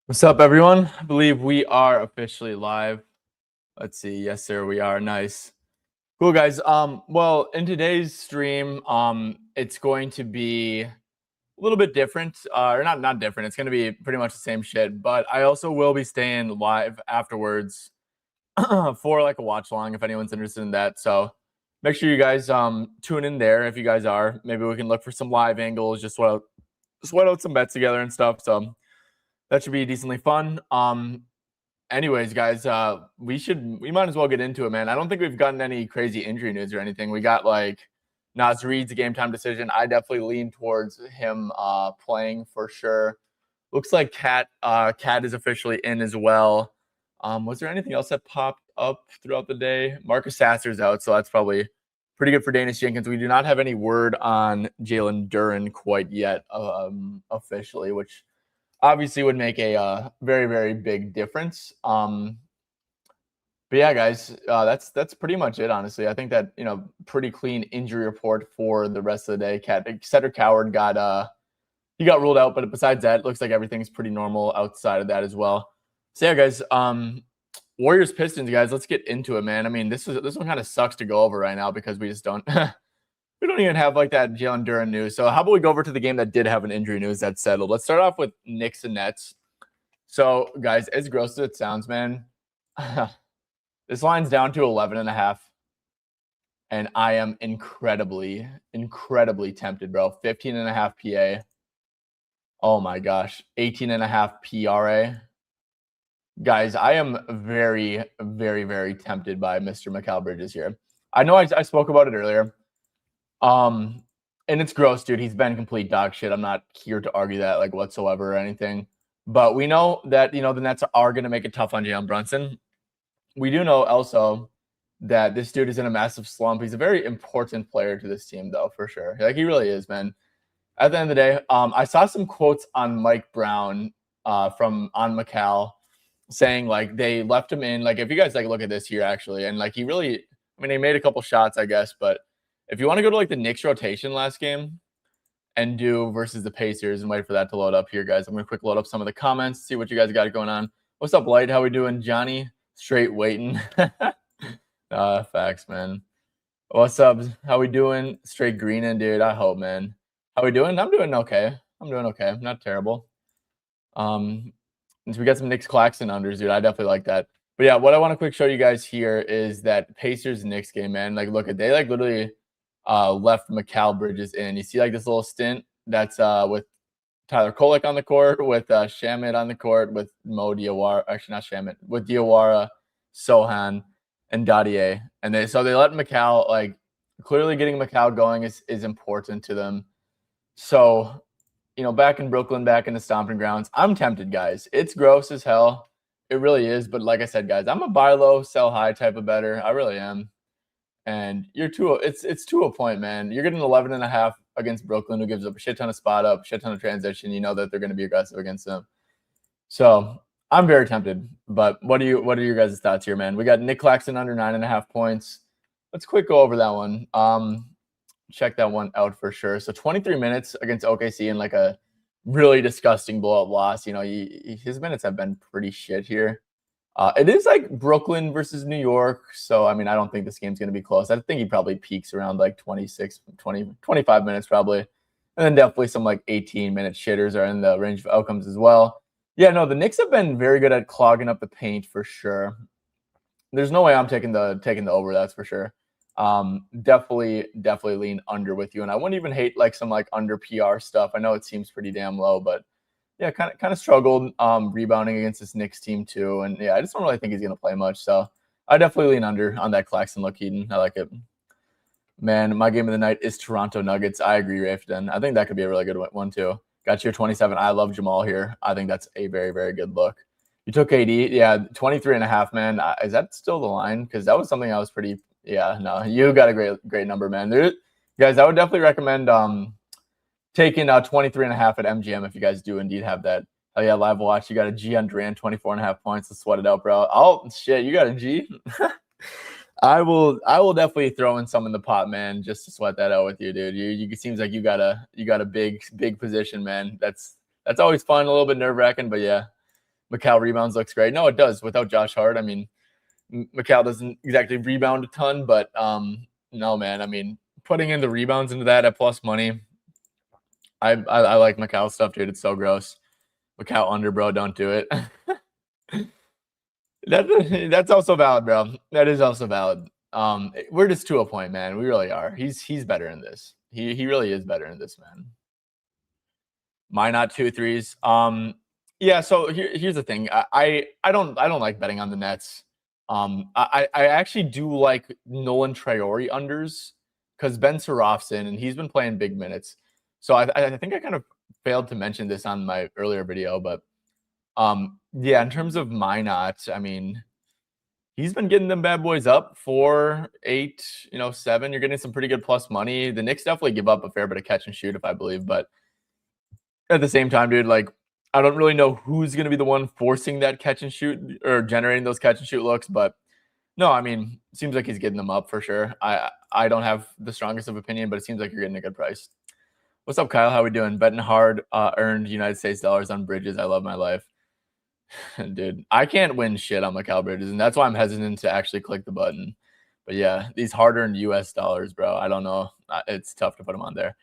What's up, everyone? I believe we are officially live. Let's see. Yes, sir, we are. Nice. Cool, guys. Well, in today's stream, it's going to be a little bit different. Or not different. It's going to be pretty much the same shit. But I also will be staying live afterwards for like a watch along if anyone's interested in that. So make sure you guys tune in there if you guys are. Maybe we can look for some live angles, just sweat out some bets together and stuff. So that should be decently fun. Anyways, guys, we might as well get into it, man. I don't think we've gotten any crazy injury news or anything. We got like Nas Reed's a game time decision. I definitely lean towards him playing for sure. Looks like Cat is officially in as well. Was there anything else that popped up throughout the day? Marcus Sasser's out, so that's probably pretty good for Danish Jenkins. We do not have any word on Jalen Duren quite yet, officially, which obviously would make a very, very big difference. But yeah, guys, that's pretty much it, honestly. I think that, pretty clean injury report for the rest of the day. Cedric Coward got ruled out, but besides that, it looks like everything's pretty normal outside of that as well. So yeah, guys, Warriors Pistons, guys, let's get into it, man. I mean, this one kind of sucks to go over right now because we just don't we don't even have like that Jalen Duren news. So how about we go over to the game that did have an injury news that's settled? Let's start off with Knicks and Nets. So guys, as gross as it sounds, man, this line's down to 11.5. And I am incredibly, incredibly tempted, bro. 15.5 PA. Oh my gosh. 18.5 PRA. Guys, I am very, very, very tempted by Mr. Mikal Bridges here. I know I spoke about it earlier. And it's gross, dude. He's been complete dog shit. I'm not here to argue that like whatsoever or anything. But we know that, the Nets are going to make it tough on Jalen Brunson. We do know also that this dude is in a massive slump. He's a very important player to this team, though, for sure. Like, he really is, man. At the end of the day, I saw some quotes on Mike Brown from on Mikal saying, like, they left him in. Like, if you guys, like, look at this here, actually, and, like, he made a couple shots, I guess, but if you want to go to, like, the Knicks rotation last game and do versus the Pacers and wait for that to load up here, guys, I'm going to quick load up some of the comments, see what you guys got going on. What's up, Light? How we doing? Johnny? Straight waiting. Facts, man. What's up? How we doing? Straight greening, dude. I hope, man. How we doing? I'm doing okay. Not terrible. We got some Knicks Claxton unders, dude. I definitely like that. But yeah, what I want to quick show you guys here is that Pacers Knicks game, man. Like, look at they like literally left Mikal Bridges in. You see like this little stint that's with Tyler Kolek on the court, with Shamit on the court, with Mo Diawara, actually not Shamit, with Diawara, Sohan, and Dadier. And they let Mikal, like, clearly getting Mikal going is important to them. So, back in Brooklyn, back in the stomping grounds, I'm tempted, guys. It's gross as hell. It really is. But like I said, guys, I'm a buy low, sell high type of better. I really am. And it's to a point, man. You're getting 11.5 against Brooklyn, who gives up a shit ton of spot up, shit ton of transition. You know that they're going to be aggressive against them. So I'm very tempted. But what are your guys' thoughts here, man? We got Nick Claxton under 9.5 points. Let's quick go over that one. Check that one out for sure. So 23 minutes against OKC in like a really disgusting blowout loss. His minutes have been pretty shit here. It is like Brooklyn versus New York. So, I mean, I don't think this game's going to be close. I think he probably peaks around like 25 minutes probably. And then definitely some like 18-minute shitters are in the range of outcomes as well. Yeah, no, the Knicks have been very good at clogging up the paint for sure. There's no way I'm taking the over, that's for sure. Definitely lean under with you. And I wouldn't even hate like some like under PR stuff. I know it seems pretty damn low, but yeah, kind of struggled rebounding against this Knicks team too. And yeah, I just don't really think he's going to play much. So I definitely lean under on that Claxton look, Eden. I like it. Man, my game of the night is Toronto Nuggets. I agree, Rafton. I think that could be a really good one too. Got your 27. I love Jamal here. I think that's a very, very good look. You took AD. Yeah, 23.5, man. Is that still the line? Because that was something I was pretty – yeah, no, you got a great number, man. Guys, I would definitely recommend taking 23.5 at MGM if you guys do indeed have that. Oh yeah, live watch. You got a G on Durant, 24.5 points. Let's sweat it out, bro. Oh shit, you got a G? I will definitely throw in some in the pot, man, just to sweat that out with you, dude. You it seems like you got a big position, man. That's always fun, a little bit nerve-wracking, but yeah. Macau rebounds looks great. No, it does without Josh Hart. I mean, Macau doesn't exactly rebound a ton, but no, man. I mean, putting in the rebounds into that at plus money, I like Macau stuff, dude. It's so gross. Macau under, bro. Don't do it. That's also valid, bro. That is also valid. We're just to a point, man. We really are. He's better in this. He really is better in this, man. Why not 2 threes? Yeah. So here's the thing. I don't like betting on the Nets. I actually do like Nolan Traore unders because Ben Saraff's in and he's been playing big minutes. So I think I kind of failed to mention this on my earlier video, but yeah, in terms of my not, I mean, he's been getting them bad boys up 4, 8, 7. You're getting some pretty good plus money. The Knicks definitely give up a fair bit of catch and shoot, if I believe, but at the same time, dude, like I don't really know who's going to be the one forcing that catch and shoot or generating those catch and shoot looks, but no, I mean, seems like he's getting them up for sure. I don't have the strongest of opinion, but it seems like you're getting a good price. What's up, Kyle? How we doing? Betting hard, earned United States dollars on bridges. I love my life. Dude, I can't win shit on Macau bridges, and that's why I'm hesitant to actually click the button. But yeah, these hard-earned US dollars, bro. I don't know. It's tough to put them on there.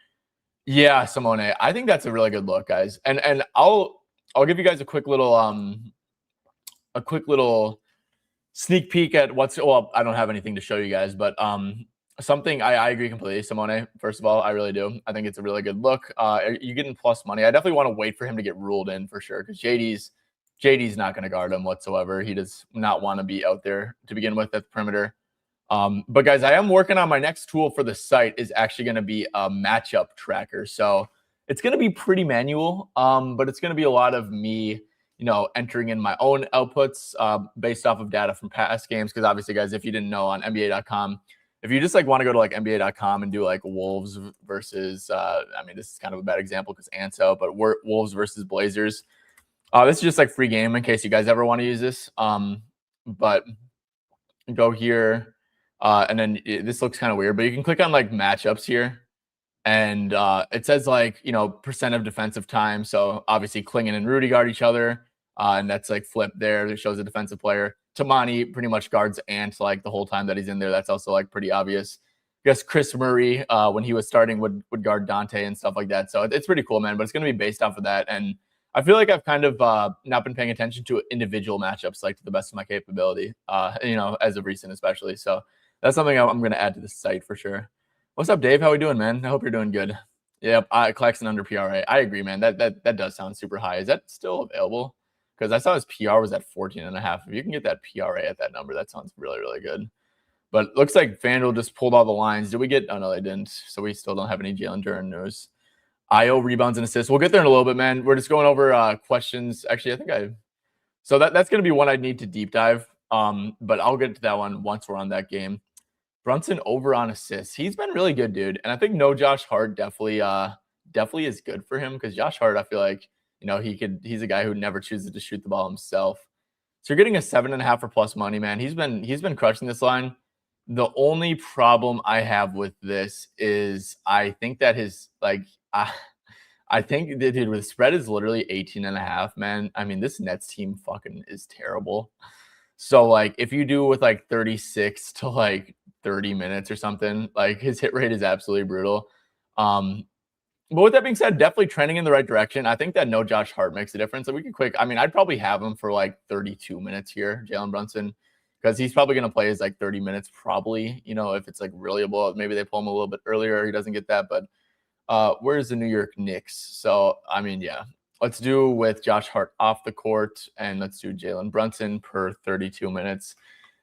Yeah, Simone. I think that's a really good look, guys. And I'll give you guys a quick little sneak peek at what's well, I don't have anything to show you guys, but something I agree completely, Simone. First of all, I really do. I think it's a really good look. You're getting plus money. I definitely want to wait for him to get ruled in for sure, because JD's not going to guard him whatsoever. He does not want to be out there to begin with at the perimeter. But guys, I am working on my next tool for the site is actually going to be a matchup tracker. So it's going to be pretty manual, but it's going to be a lot of me, entering in my own outputs based off of data from past games. Because obviously, guys, if you didn't know, on NBA.com, if you just like want to go to like NBA.com and do like Wolves versus, I mean, this is kind of a bad example because Ant's out, but Wolves versus Blazers. This is just like free game in case you guys ever want to use this. But go here. And then this looks kind of weird, but you can click on like matchups here. And it says like, percent of defensive time. So obviously Klingon and Rudy guard each other. And that's like flipped there. It shows a defensive player. Tamani pretty much guards Ant like the whole time that he's in there. That's also like pretty obvious. I guess Chris Murray, when he was starting, would guard Dante and stuff like that. So it's pretty cool, man. But it's going to be based off of that. And I feel like I've kind of not been paying attention to individual matchups like to the best of my capability, as of recent especially. So that's something I'm going to add to the site for sure. What's up, Dave? How we doing, man? I hope you're doing good. Yep, Claxton under PRA. I agree, man. That does sound super high. Is that still available? Because I saw his PR was at 14.5. If you can get that PRA at that number, that sounds really, really good. But looks like FanDuel just pulled all the lines. Did we get? Oh, no, they didn't. So we still don't have any Jalen Duren news. IO rebounds and assists. We'll get there in a little bit, man. We're just going over questions. Actually, I think so that's going to be one I need to deep dive. But I'll get to that one once we're on that game. Brunson over on assists. He's been really good, dude. And I think no Josh Hart definitely is good for him because Josh Hart, I feel like, he's a guy who never chooses to shoot the ball himself. So you're getting a 7.5 for plus money, man. He's been crushing this line. The only problem I have with this is I think that his I think the dude with spread is literally 18.5, man. I mean, this Nets team fucking is terrible. So like if you do with like 36 to like 30 minutes or something, like his hit rate is absolutely brutal. But with that being said, definitely trending in the right direction. I think that no Josh Hart makes a difference. So we can I'd probably have him for like 32 minutes here, Jalen Brunson, because he's probably going to play his like 30 minutes probably, if it's like really maybe they pull him a little bit earlier, he doesn't get that. But where's the New York Knicks? So, I mean, yeah, let's do with Josh Hart off the court and let's do Jalen Brunson per 32 minutes.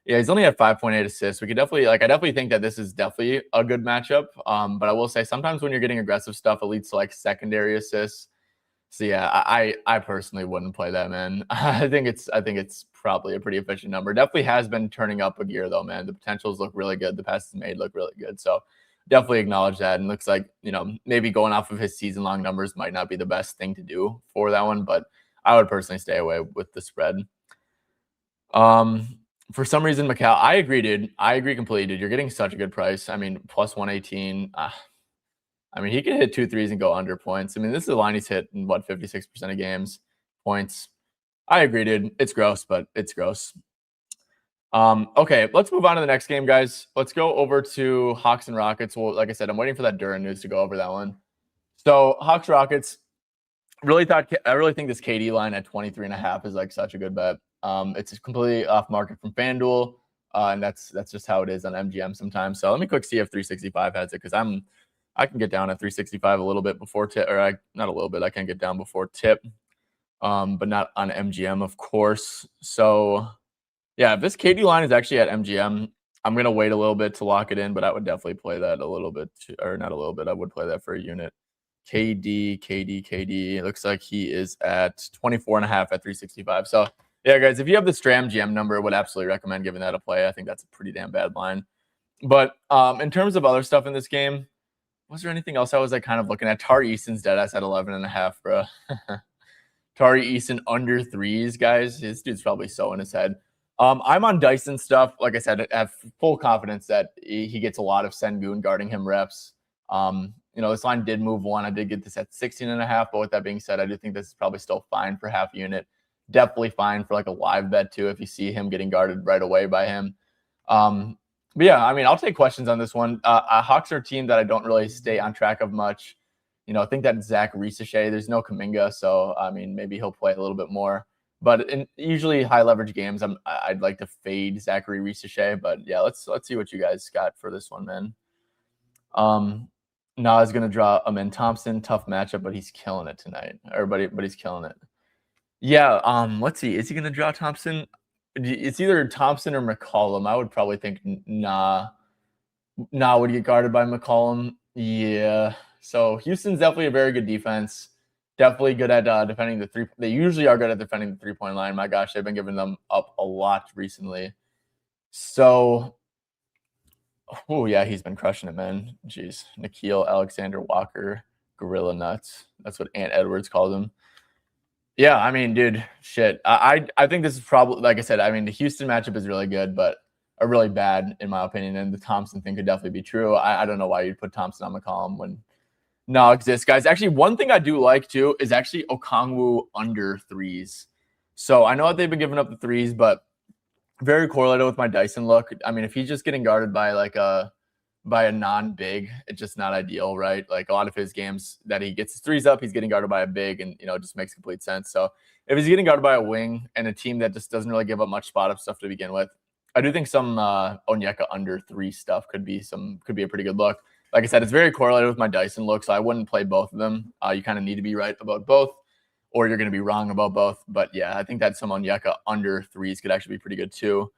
Yeah, he's only at 5.8 assists. We could definitely I definitely think that this is definitely a good matchup. But I will say sometimes when you're getting aggressive stuff, it leads to like secondary assists. So yeah, I personally wouldn't play that, man. I think it's probably a pretty efficient number. Definitely has been turning up a gear though, man. The potentials look really good. The passes made look really good. So definitely acknowledge that. And looks like, maybe going off of his season long numbers might not be the best thing to do for that one, but I would personally stay away with the spread. For some reason, Macau, I agree, dude. I agree completely, dude. You're getting such a good price. I mean, plus 118. I mean, he can hit 2 threes and go under points. I mean, this is a line he's hit in 56% of games, points. I agree, dude. It's gross, but it's gross. Okay, let's move on to the next game, guys. Let's go over to Hawks and Rockets. Well, like I said, I'm waiting for that Duran news to go over that one. So Hawks Rockets. I really think this KD line at 23.5 is like such a good bet. It's completely off market from FanDuel, and that's just how it is on MGM sometimes. So let me quick see if 365 has it because I can get down at 365 a little bit before tip, or not a little bit. I can get down before tip, but not on MGM, of course. So yeah, if this KD line is actually at MGM, I'm gonna wait a little bit to lock it in, but I would definitely play that a little bit, or not a little bit. I would play that for a unit. KD. It looks like he is at 24.5 at 365. So yeah, guys, if you have the Stram GM number, I would absolutely recommend giving that a play. I think that's a pretty damn bad line. But in terms of other stuff in this game, was there anything else I was like kind of looking at? Tari Easton's dead ass at 11.5, bro. Tari Easton under threes, guys. This dude's probably so in his head. I'm on Dyson stuff. Like I said, I have full confidence that he gets a lot of Sengun guarding him reps. This line did move one. I did get this at 16.5, but with that being said, I do think this is probably still fine for half unit. Definitely fine for like a live bet too if you see him getting guarded right away by him. But yeah, I mean, I'll take questions on this one. Hawks are a team that I don't really stay on track of much. I think that Zach Risache, there's no Kuminga, so I mean, maybe he'll play a little bit more. But in usually high leverage games, I'd like to fade Zachary Risache. But yeah, let's see what you guys got for this one, man. Nas gonna draw Amen Thompson, tough matchup, but he's killing it tonight. But he's killing it. Yeah. Let's see. Is he gonna draw Thompson? It's either Thompson or McCollum. I would probably think Nah would get guarded by McCollum. Yeah. So Houston's definitely a very good defense. Definitely good at defending the three. They usually are good at defending the 3-point line. My gosh, they've been giving them up a lot recently. So, oh yeah, he's been crushing it, man. Jeez, Nikhil Alexander Walker, Gorilla Nuts. That's what Ant Edwards calls him. Yeah, I mean, dude, shit. I think this is probably, like I said, I mean, the Houston matchup is really good, but are really bad in my opinion. And the Thompson thing could definitely be true. I don't know why you'd put Thompson on McCollum when no exists, guys. Actually, one thing I do like too is actually Okongwu under threes. So I know that they've been giving up the threes, but very correlated with my Dyson look. I mean, if he's just getting guarded by a non-big, it's just not ideal, right? Like a lot of his games that he gets his threes up, he's getting guarded by a big, and it just makes complete sense. So if he's getting guarded by a wing and a team that just doesn't really give up much spot up stuff to begin with, I do think some Onyeka under three stuff could be a pretty good look. Like I said, it's very correlated with my Dyson look, so I wouldn't play both of them. You kind of need to be right about both, or you're going to be wrong about both. But yeah, I think that some Onyeka under threes could actually be pretty good too.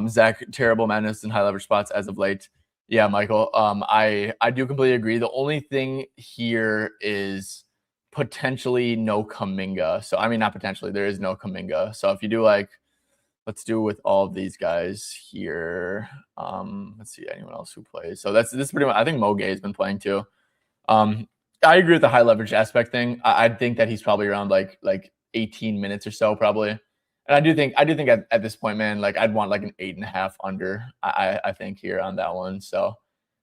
Zach, terrible madness in high leverage spots as of late. Yeah, Michael, I do completely agree. The only thing here is potentially no Kuminga. So I mean, not potentially, there is no Kuminga. So if you do let's do with all of these guys here. Let's see anyone else who plays. So this is pretty much. I think Mo Gay has been playing too. I agree with the high leverage aspect thing. I think that he's probably around like 18 minutes or so, probably. And I do think at this point, man, like I'd want like an 8.5 under. I think here on that one. So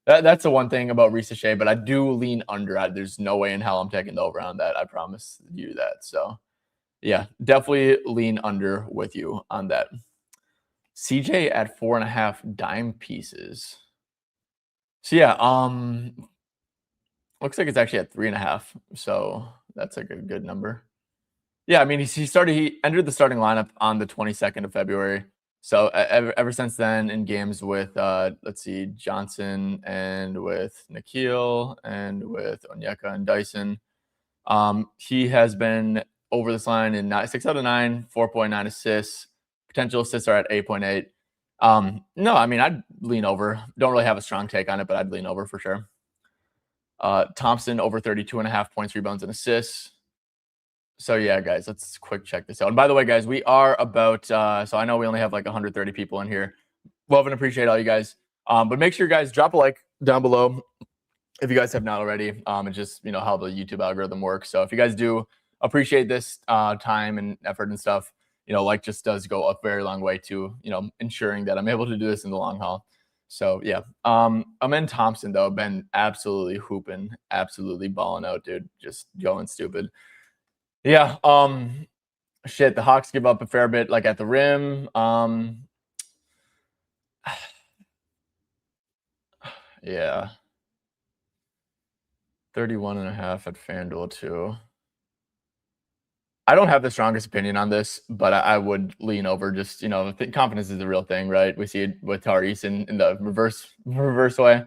that's the one thing about Risache, but I do lean under. There's no way in hell I'm taking the over on that. I promise you that. So. Yeah, definitely lean under with you on that. CJ at 4.5 dime pieces. So yeah, looks like it's actually at 3.5. So that's like a good number. Yeah, I mean he entered the starting lineup on the 22nd of February. So ever since then in games with let's see, Johnson and with Nikhil and with Onyeka and Dyson, he has been over this line in 6 out of 9, 4.9 assists. Potential assists are at 8.8. No, I mean, I'd lean over. Don't really have a strong take on it, but I'd lean over for sure. Thompson over 32.5 points, rebounds, and assists. So yeah, guys, let's quick check this out. And by the way, guys, we are about, so I know we only have like 130 people in here. Love and appreciate all you guys. But make sure you guys drop a like down below if you guys have not already. It's just, how the YouTube algorithm works. So if you guys do appreciate this time and effort and stuff, like just does go a very long way to, ensuring that I'm able to do this in the long haul. So yeah, Amen Thompson though, been absolutely hooping, absolutely balling out, dude, just going stupid. Yeah. shit, the Hawks give up a fair bit, like, at the rim. Yeah, 31.5 at FanDuel too. I don't have the strongest opinion on this, but I would lean over just, confidence is the real thing, right? We see it with Tyrese in the reverse way.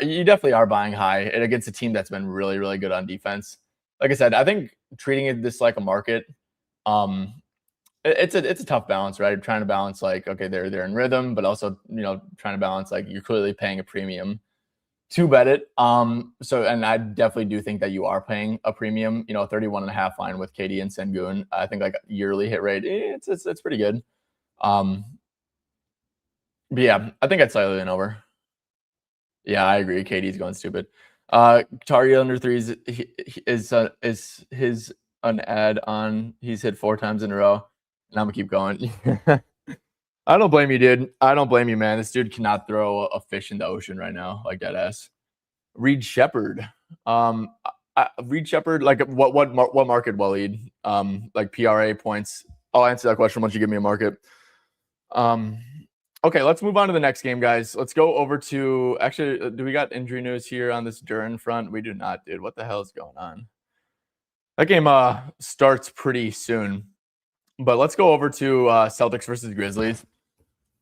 You definitely are buying high and against a team that's been really, really good on defense. Like I said, I think treating it this like a market, um, it's a tough balance, right? Trying to balance like, okay, they're in rhythm, but also, trying to balance like you're clearly paying a premium to bet it. So and I definitely do think that you are paying a premium, 31.5 line with KD and Sengun. I think like yearly hit rate, it's pretty good. Um, but yeah, I think I'd slightly lean over. Yeah, I agree. KD's going stupid. Target under threes is his an ad on. He's hit 4 times in a row, and I'm gonna keep going. I don't blame you, dude. I don't blame you, man. This dude cannot throw a fish in the ocean right now, like that ass. Reed Shepard. Reed Shepard, like what market will lead? Like PRA points. I'll answer that question once you give me a market. Um, okay, let's move on to the next game, guys. Let's go over to actually. Do we got injury news here on this Duran front? We do not, dude. What the hell is going on? That game starts pretty soon, but let's go over to Celtics versus Grizzlies.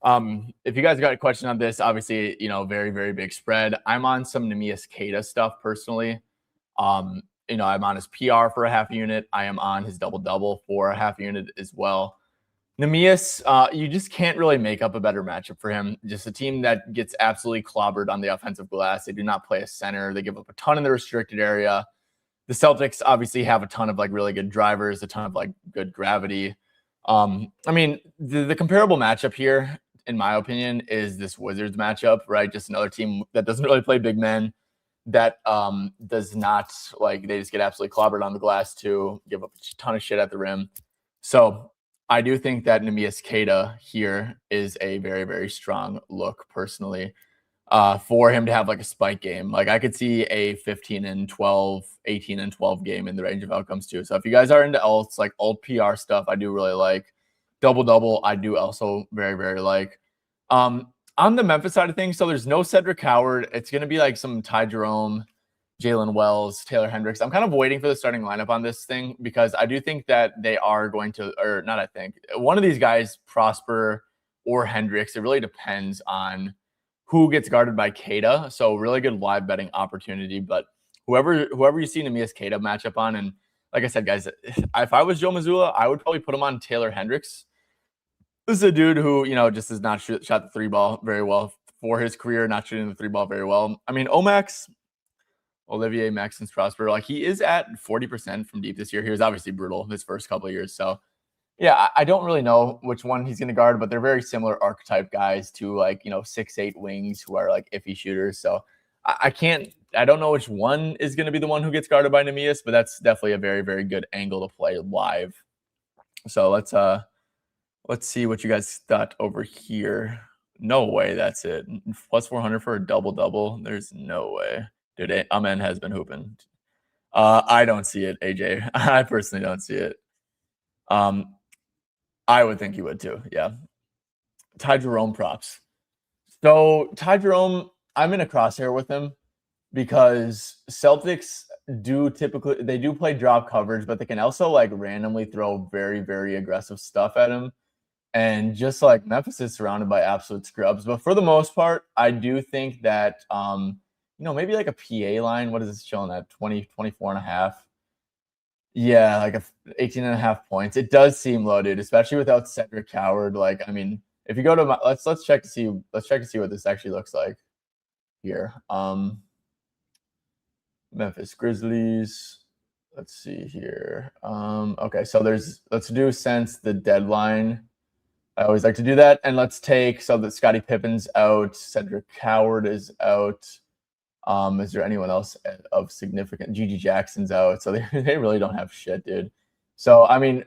If you guys got a question on this, obviously, very, very big spread. I'm on some Neemias Queta stuff personally. I'm on his PR for a half unit. I am on his double-double for a half unit as well. Neemias, you just can't really make up a better matchup for him. Just a team that gets absolutely clobbered on the offensive glass. They do not play a center. They give up a ton in the restricted area. The Celtics obviously have a ton of like really good drivers, a ton of like good gravity. The comparable matchup here, in my opinion, is this Wizards matchup, right? Just another team that doesn't really play big men, that does not like they just get absolutely clobbered on the glass too, give up a ton of shit at the rim. So I do think that Neemias Queta here is a very, very strong look personally. For him to have like a spike game. Like I could see a 15 and 12, 18 and 12 game in the range of outcomes too. So if you guys are into alts, like alt PR stuff, I do really like. Double-double, I do also very, very like. On the Memphis side of things, so there's no Cedric Howard. It's going to be like some Ty Jerome, Jalen Wells, Taylor Hendricks. I'm kind of waiting for the starting lineup on this thing because I do think that they are going to, or not I think, one of these guys, Prosper or Hendricks, it really depends on who gets guarded by Queta. So really good live betting opportunity. But whoever you see Neemias Queta matchup on, and like I said, guys, if I was Joe Mazzulla, I would probably put him on Taylor Hendricks. This is a dude who, just has not shot the three ball very well for his career, not shooting the three ball very well. I mean, Olivier Maxence Prosper, like he is at 40% from deep this year. He was obviously brutal his first couple of years. So yeah, I don't really know which one he's going to guard, but they're very similar archetype guys to like, 6'8" wings who are like iffy shooters. So I don't know which one is going to be the one who gets guarded by Neemias, but that's definitely a very, very good angle to play live. So let's see what you guys thought over here. No way, that's it. Plus 400 for a double-double. There's no way. Dude, Amen has been hooping. I don't see it, AJ. I personally don't see it. I would think you would too. Yeah. Ty Jerome props. So Ty Jerome, I'm in a crosshair with him because Celtics do play drop coverage, but they can also like randomly throw very, very aggressive stuff at him. And just like Memphis is surrounded by absolute scrubs. But for the most part, I do think that, maybe like a PA line. What is this chilling at? 20, 24 and a half. Yeah, like 18 and a half points. It does seem low, dude, especially without Cedric Howard. Like, I mean, if you go to let's check to see what this actually looks like here. Memphis Grizzlies. Let's see here. Okay, so let's do since the deadline. I always like to do that. And let's take so that Scottie Pippen's out, Cedric Howard is out. Is there anyone else of significant? Gigi Jackson's out, so they really don't have shit, dude. So I mean,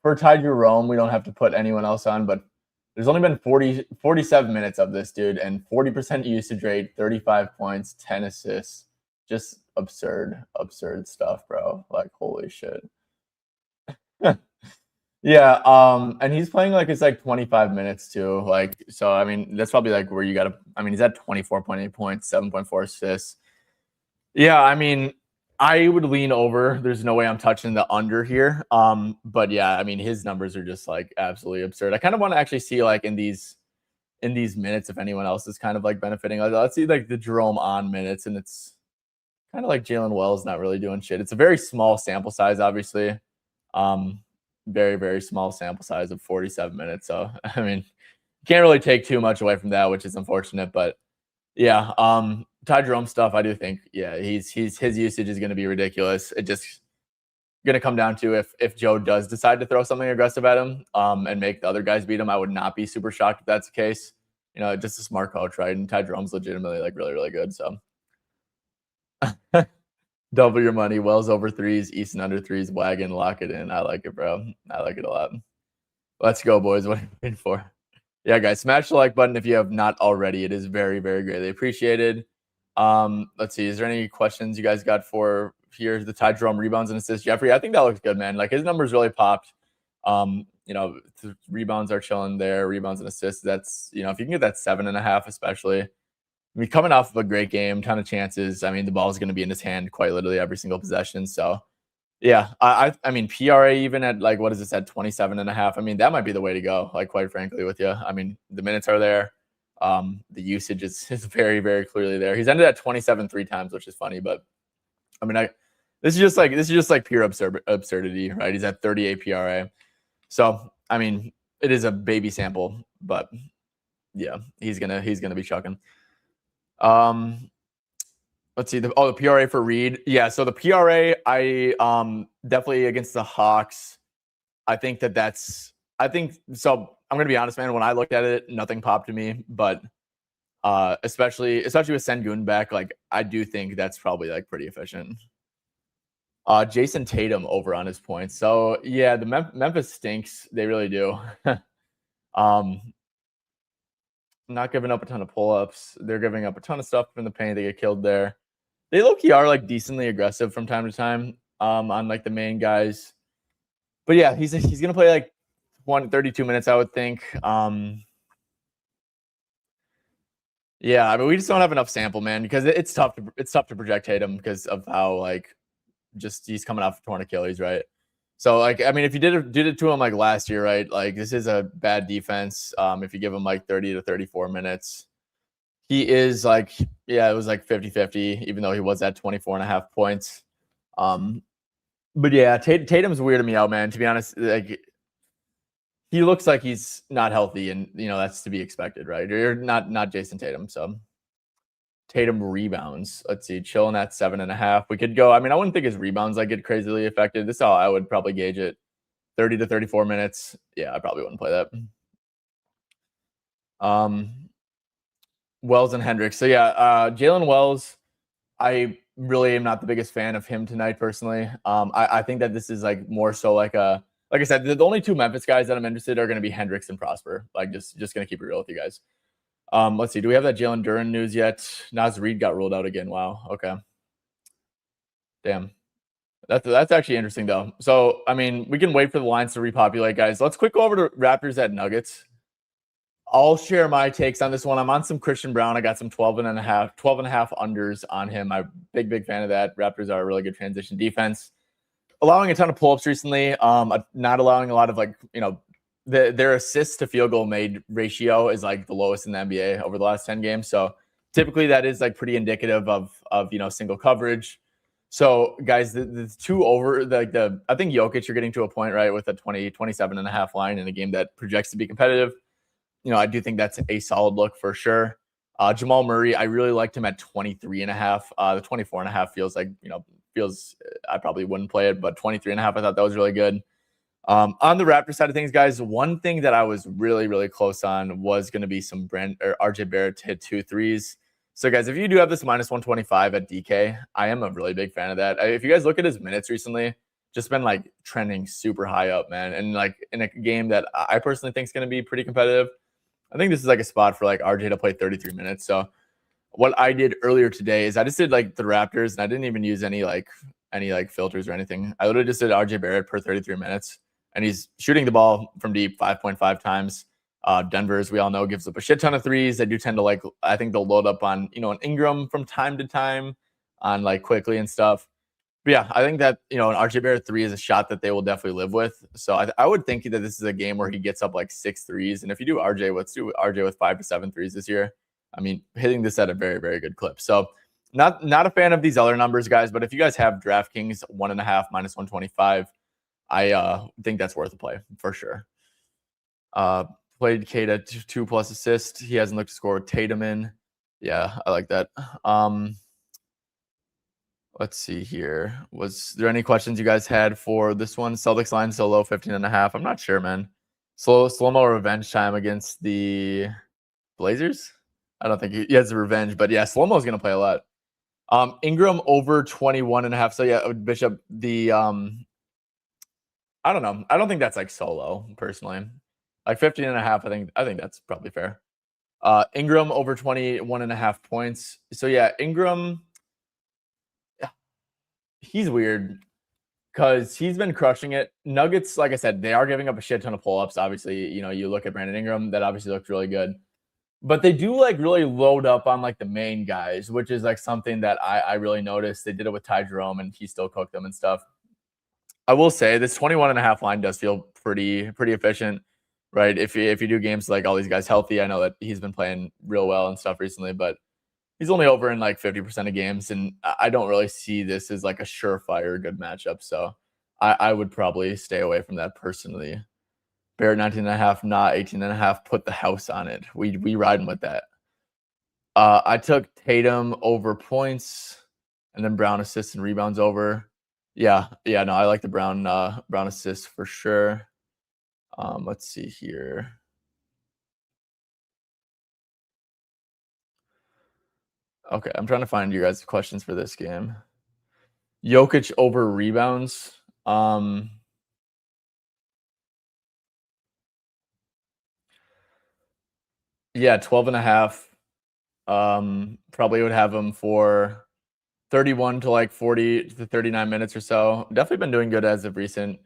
for Ty Jerome, we don't have to put anyone else on, but there's only been 47 minutes of this, dude, and 40% usage rate, 35 points, 10 assists. Just absurd stuff, bro. Like, holy shit. Yeah, and he's playing like it's like 25 minutes too. Like, so I mean, that's probably like where you gotta. I mean, he's at 24.8 points, 7.4 assists. Yeah, I mean, I would lean over. There's no way I'm touching the under here. But yeah, I mean, his numbers are just like absolutely absurd. I kind of want to actually see like in these minutes if anyone else is kind of like benefiting. Like, let's see like the Jerome on minutes, and it's kind of like Jalen Wells not really doing shit. It's a very small sample size, obviously. Um, very, very small sample size of 47 minutes. So I mean, can't really take too much away from that, which is unfortunate. But yeah, Ty Jerome stuff, I do think, yeah, he's his usage is gonna be ridiculous. It just gonna come down to if Joe does decide to throw something aggressive at him, and make the other guys beat him. I would not be super shocked if that's the case. You know, just a smart coach, right? And Ty Jerome's legitimately like really, really good. So double your money. Wells over threes, Easton under threes, wagon, lock it in. I like it, bro. I like it a lot. Let's go, boys. What are you waiting for? Yeah, guys, smash the like button if you have not already. It is very, very greatly appreciated. Let's see. Is there any questions you guys got for here? The Ty Jerome rebounds and assists. Jeffrey, I think that looks good, man. Like his numbers really popped. You know, rebounds are chilling there. Rebounds and assists. That's, you know, if you can get that 7.5, especially. I mean, coming off of a great game, ton of chances. I mean, the ball is going to be in his hand quite literally every single possession. So yeah, I mean, PRA even at like, what is this at 27.5? I mean, that might be the way to go. Like, quite frankly, with you, I mean, the minutes are there. The usage is very, very clearly there. He's ended at 27 three times, which is funny, but I mean, this is just like pure absurdity, right? He's at 38 PRA. So I mean, it is a baby sample, but yeah, he's gonna be chucking. Let's see. The PRA for Reed. Yeah. So the PRA, I definitely against the Hawks. I think that's. I think so. I'm gonna be honest, man. When I looked at it, nothing popped to me. But especially with Sengun back, like I do think that's probably like pretty efficient. Jason Tatum over on his points. So yeah, the Memphis stinks. They really do. um, not giving up a ton of pull-ups. They're giving up a ton of stuff in the paint. They get killed there. They low-key are like decently aggressive from time to time on like the main guys. But yeah, he's gonna play like 32 minutes, I would think. Yeah, I mean we just don't have enough sample, man, because it's tough to project Tatum because of how like just he's coming off of torn Achilles, right? So like I mean if you did it to him like last year, right? Like this is a bad defense. If you give him like 30 to 34 minutes. He is like, yeah, it was like 50-50, even though he was at 24.5 points. But yeah, Tatum's weirding me out, man. To be honest, like he looks like he's not healthy, and you know that's to be expected, right? You're not Jason Tatum. So Tatum rebounds. Let's see, chilling at 7.5. We could go. I mean, I wouldn't think his rebounds like get crazily affected. This is how I would probably gauge it. 30 to 34 minutes. Yeah, I probably wouldn't play that. Wells and Hendricks. So yeah, Jalen Wells. I really am not the biggest fan of him tonight, personally. I think that this is like more so like I said, the only two Memphis guys that I'm interested are going to be Hendricks and Prosper. Like just going to keep it real with you guys. Let's see. Do we have that Jalen Duren news yet? Nas Reed got ruled out again. Wow. Okay. Damn. That's actually interesting though. So I mean, we can wait for the lines to repopulate, guys. Let's quick go over to Raptors at Nuggets. I'll share my takes on this one. I'm on some Christian Brown. I got some 12.5 unders on him. I'm big fan of that. Raptors are a really good transition defense. Allowing a ton of pull-ups recently. Not allowing a lot of like, you know, their assists to field goal made ratio is like the lowest in the NBA over the last 10 games. So typically that is like pretty indicative of you know, single coverage. So guys, the two over the I think Jokic, you're getting to a point, right, with a 27.5 line in a game that projects to be competitive. You know, I do think that's a solid look for sure. Jamal Murray, I really liked him at 23.5. The 24.5 feels like, you know, I probably wouldn't play it, but 23.5, I thought that was really good. On the Raptor side of things, guys, one thing that I was really close on was going to be some RJ Barrett to hit 2 threes. So guys, if you do have this minus 125 at DK, I am a really big fan of that. If you guys look at his minutes recently, just been like trending super high up, man. And like in a game that I personally think is going to be pretty competitive, I think this is like a spot for like RJ to play 33 minutes. So what I did earlier today is I just did like the Raptors, and I didn't even use any like filters or anything. I literally just did RJ Barrett per 33 minutes and he's shooting the ball from deep 5.5 times. Denver, as we all know, gives up a shit ton of threes. They do tend to like, I think they'll load up on, an Ingram from time to time on like quickly and stuff. But yeah, I think that, an RJ Barrett 3 is a shot that they will definitely live with. So I would think that this is a game where he gets up like 6 threes. And if you do RJ, let's do RJ with 5 to 7 threes this year. I mean, hitting this at a very, very good clip. So not a fan of these other numbers, guys. But if you guys have DraftKings 1.5 minus 125, I think that's worth a play for sure. Played Kate at 2+ assists. He hasn't looked to score with Tatum in. Yeah, I like that. Let's see here. Was there any questions you guys had for this one? Celtics line so low, 15.5. I'm not sure, man. Slow-mo revenge time against the Blazers? I don't think he has a revenge, but yeah, Slow-mo's going to play a lot. Ingram over 21.5. So yeah, Bishop, the I don't know. I don't think that's like so low, personally. Like 15.5, I think that's probably fair. Ingram over 21.5 points. So yeah, Ingram, he's weird because he's been crushing it. Nuggets, like I said, they are giving up a shit ton of pull-ups. Obviously, you look at Brandon Ingram, that obviously looks really good. But they do like really load up on like the main guys, which is like something that I really noticed. They did it with Ty Jerome and he still cooked them and stuff. I will say this 21.5 line does feel pretty efficient, right? If you do games like all these guys healthy, I know that he's been playing real well and stuff recently, but he's only over in like 50% of games, and I don't really see this as like a surefire good matchup. So I would probably stay away from that personally. Barrett 19.5, not 18.5. Put the house on it. We riding with that. I took Tatum over points, and then Brown assists and rebounds over. Yeah, no, I like the Brown assists for sure. Let's see here. Okay, I'm trying to find you guys questions for this game. Jokic over rebounds. Yeah, 12.5. Probably would have him for 31 to like 40 to 39 minutes or so. Definitely been doing good as of recent.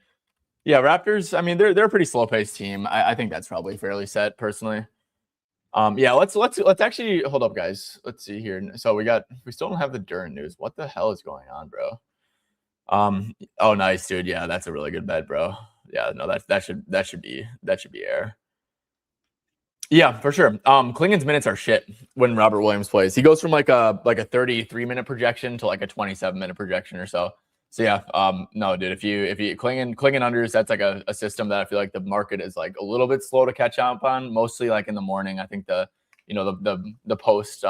Yeah, Raptors, I mean, they're a pretty slow-paced team. I think that's probably fairly set, personally. Yeah, let's actually hold up, guys. Let's see here. So we still don't have the Duren news. What the hell is going on, bro? Oh, nice, dude. Yeah, that's a really good bet, bro. Yeah, no, that should be air. Yeah, for sure. Klingon's minutes are shit when Robert Williams plays. He goes from like a 33-minute projection to like a 27-minute projection or so. So yeah, no, dude, if you Klingon unders, that's like a system that I feel like the market is like a little bit slow to catch up on. Mostly like in the morning. I think the post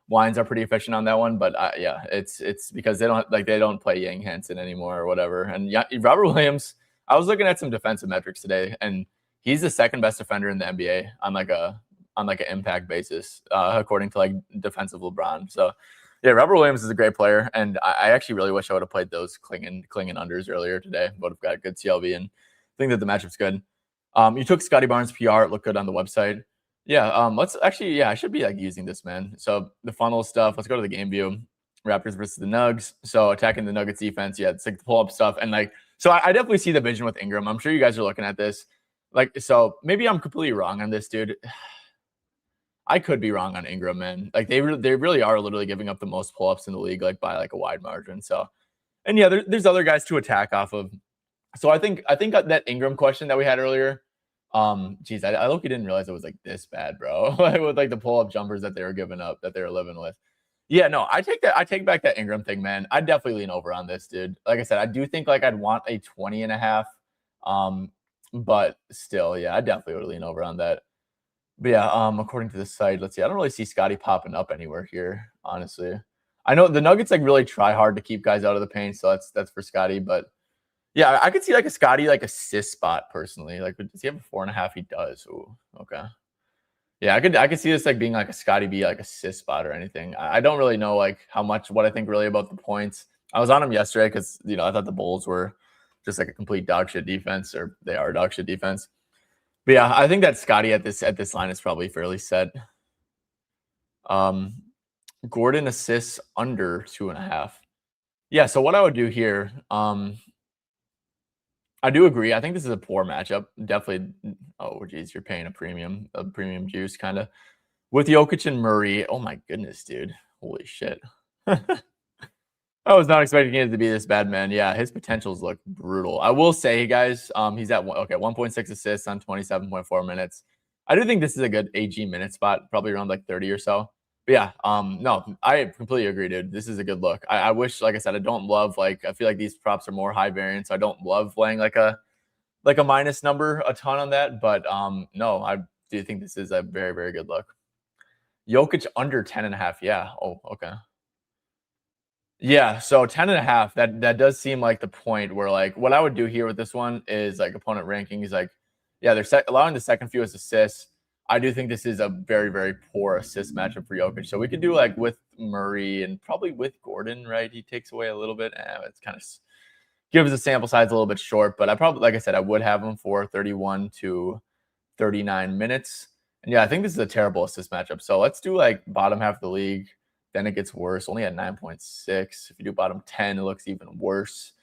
lines are pretty efficient on that one, but yeah, it's because they don't play Yang Hansen anymore or whatever. And yeah, Robert Williams. I was looking at some defensive metrics today, and he's the second best defender in the NBA on like an impact basis, according to like defensive LeBron. So yeah, Robert Williams is a great player, and I actually really wish I would have played those Klingon unders earlier today. Would have got good CLV, and I think that the matchup's good. You took Scotty Barnes PR. It looked good on the website. Yeah, let's actually, yeah, I should be like using this, man. So the funnel stuff. Let's go to the game view. Raptors versus the Nugs. So attacking the Nuggets defense. Yeah, it's like the pull up stuff, and like so I definitely see the vision with Ingram. I'm sure you guys are looking at this. Like, so maybe I'm completely wrong on this, dude. I could be wrong on Ingram, man. Like they really are literally giving up the most pull-ups in the league, like by like a wide margin. So, and yeah, there's other guys to attack off of. So I think that Ingram question that we had earlier, geez, I look, didn't realize it was like this bad, bro. With like the pull-up jumpers that they were giving up, that they were living with. Yeah, no, I take back that Ingram thing, man. I'd definitely lean over on this, dude. Like I said, I do think like I'd want a 20.5. But still, yeah, I definitely would lean over on that. But yeah, according to this site, let's see. I don't really see Scotty popping up anywhere here, honestly. I know the Nuggets like really try hard to keep guys out of the paint, so that's for Scotty. But yeah, I could see like a Scotty like assist spot personally. Like, does he have a 4.5? He does. Ooh, okay. Yeah, I could see this like being like a Scotty B like assist spot or anything. I don't really know like what I think really about the points. I was on him yesterday because I thought the Bulls were just like a complete dog shit defense, or they are a dog shit defense. But yeah, I think that Scotty at this line is probably fairly set. Gordon assists under 2.5. Yeah, so what I would do here, I do agree. I think this is a poor matchup. Definitely. Oh, geez, you're paying a premium juice, kind of with Jokic and Murray. Oh my goodness, dude! Holy shit! I was not expecting it to be this bad, man. Yeah, his potentials look brutal. I will say, guys, he's at 1.6 assists on 27.4 minutes. I do think this is a good AG minute spot, probably around like 30 or so. But yeah, no, I completely agree, dude. This is a good look. I wish, like I said, I don't love I feel like these props are more high variance. So I don't love playing like a minus number a ton on that. But no, I do think this is a very, very good look. Jokic under 10.5. Yeah. Oh, okay. Yeah, so 10.5, that does seem like the point where like what I would do here with this one is like opponent ranking is like, yeah, they're allowing the second fewest assists. I do think this is a very, very poor assist matchup for Jokic. So we could do like with Murray and probably with Gordon, right? He takes away a little bit. It's kind of gives the sample size a little bit short, but I probably, like I said, I would have him for 31 to 39 minutes. And yeah, I think this is a terrible assist matchup. So let's do like bottom half of the league. Then it gets worse. Only at 9.6. If you do bottom 10, it looks even worse.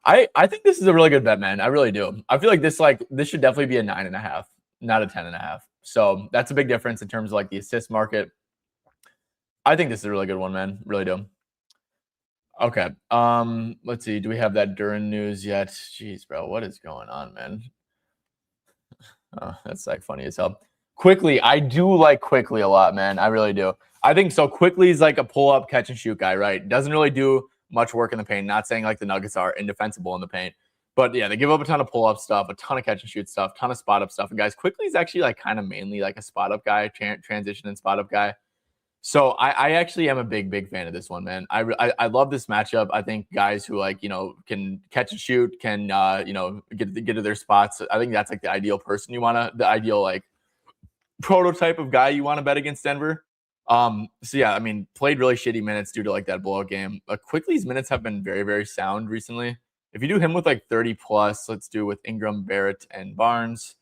I think this is a really good bet, man. I really do. I feel like this should definitely be a 9.5, not a 10.5. So that's a big difference in terms of like the assist market. I think this is a really good one, man. Really do. Okay. Let's see. Do we have that Duran news yet? Jeez, bro, what is going on, man? Oh, that's like funny as hell. Quickly, I do like Quickly a lot, man. I really do. I think so. Quickly is like a pull-up catch and shoot guy, right? Doesn't really do much work in the paint. Not saying like the Nuggets are indefensible in the paint, but yeah, they give up a ton of pull-up stuff, a ton of catch and shoot stuff, ton of spot-up stuff. And guys, Quickly is actually like kind of mainly like a spot-up guy, transition and spot-up guy. So I actually am a big fan of this one, man. I love this matchup. I think guys who like can catch and shoot, can get to their spots. I think that's like the ideal person the ideal like prototype of guy you want to bet against Denver. So yeah, I mean, played really shitty minutes due to like that blowout game. Quickly's minutes have been very, very sound recently. If you do him with like 30 plus, let's do with Ingram, Barrett, and Barnes.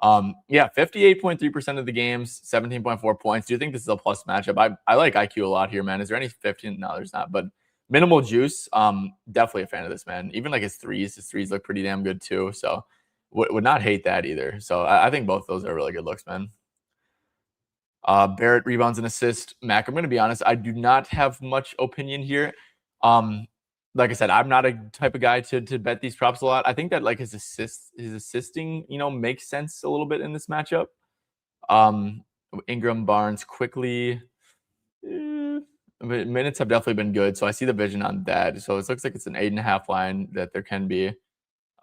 Yeah, 58.3% of the games, 17.4 points. Do you think this is a plus matchup? I like IQ a lot here, man. Is there any 15? No, there's not. But minimal juice. Definitely a fan of this, man. Even like his threes look pretty damn good too. So would not hate that either. So I think both those are really good looks, man. Barrett rebounds and assist. Mac, I'm going to be honest. I do not have much opinion here. Like I said, I'm not a type of guy to bet these props a lot. I think that like his assisting, makes sense a little bit in this matchup. Ingram, Barnes, Quickly. Minutes have definitely been good, so I see the vision on that. So it looks like it's an 8.5 line that there can be.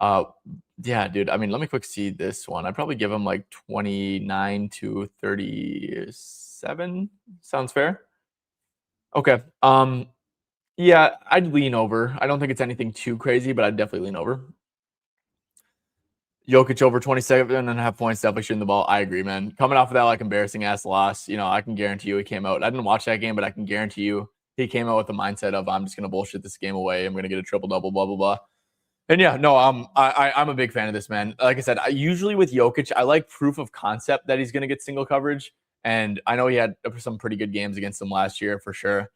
Yeah, dude. I mean, let me quick see this one. I'd probably give him like 29 to 37. Sounds fair. Okay. Yeah, I'd lean over. I don't think it's anything too crazy, but I'd definitely lean over. Jokic over 27.5 points, definitely shooting the ball. I agree, man. Coming off of that like embarrassing ass loss, I can guarantee you he came out. I didn't watch that game, but I can guarantee you he came out with the mindset of I'm just gonna bullshit this game away. I'm gonna get a triple double, blah blah blah. And yeah, no, I'm a big fan of this, man. Like I said, I usually with Jokic, I like proof of concept that he's gonna get single coverage, and I know he had some pretty good games against them last year for sure.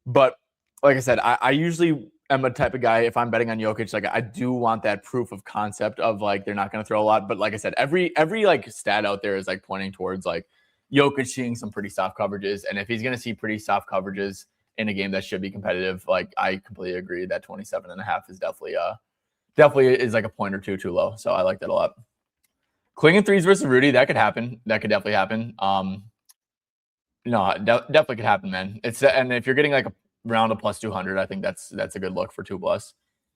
But like I said, I usually am a type of guy, if I'm betting on Jokic, like I do want that proof of concept of like they're not going to throw a lot. But like I said, every like stat out there is like pointing towards like Jokic seeing some pretty soft coverages. And if he's going to see pretty soft coverages in a game that should be competitive, like I completely agree that 27.5 is definitely is like a point or two too low. So I like that a lot. Clinging threes versus Rudy, that could happen. That could definitely happen. No, definitely could happen, man. And if you're getting like a round of plus 200, I think that's a good look for 2+.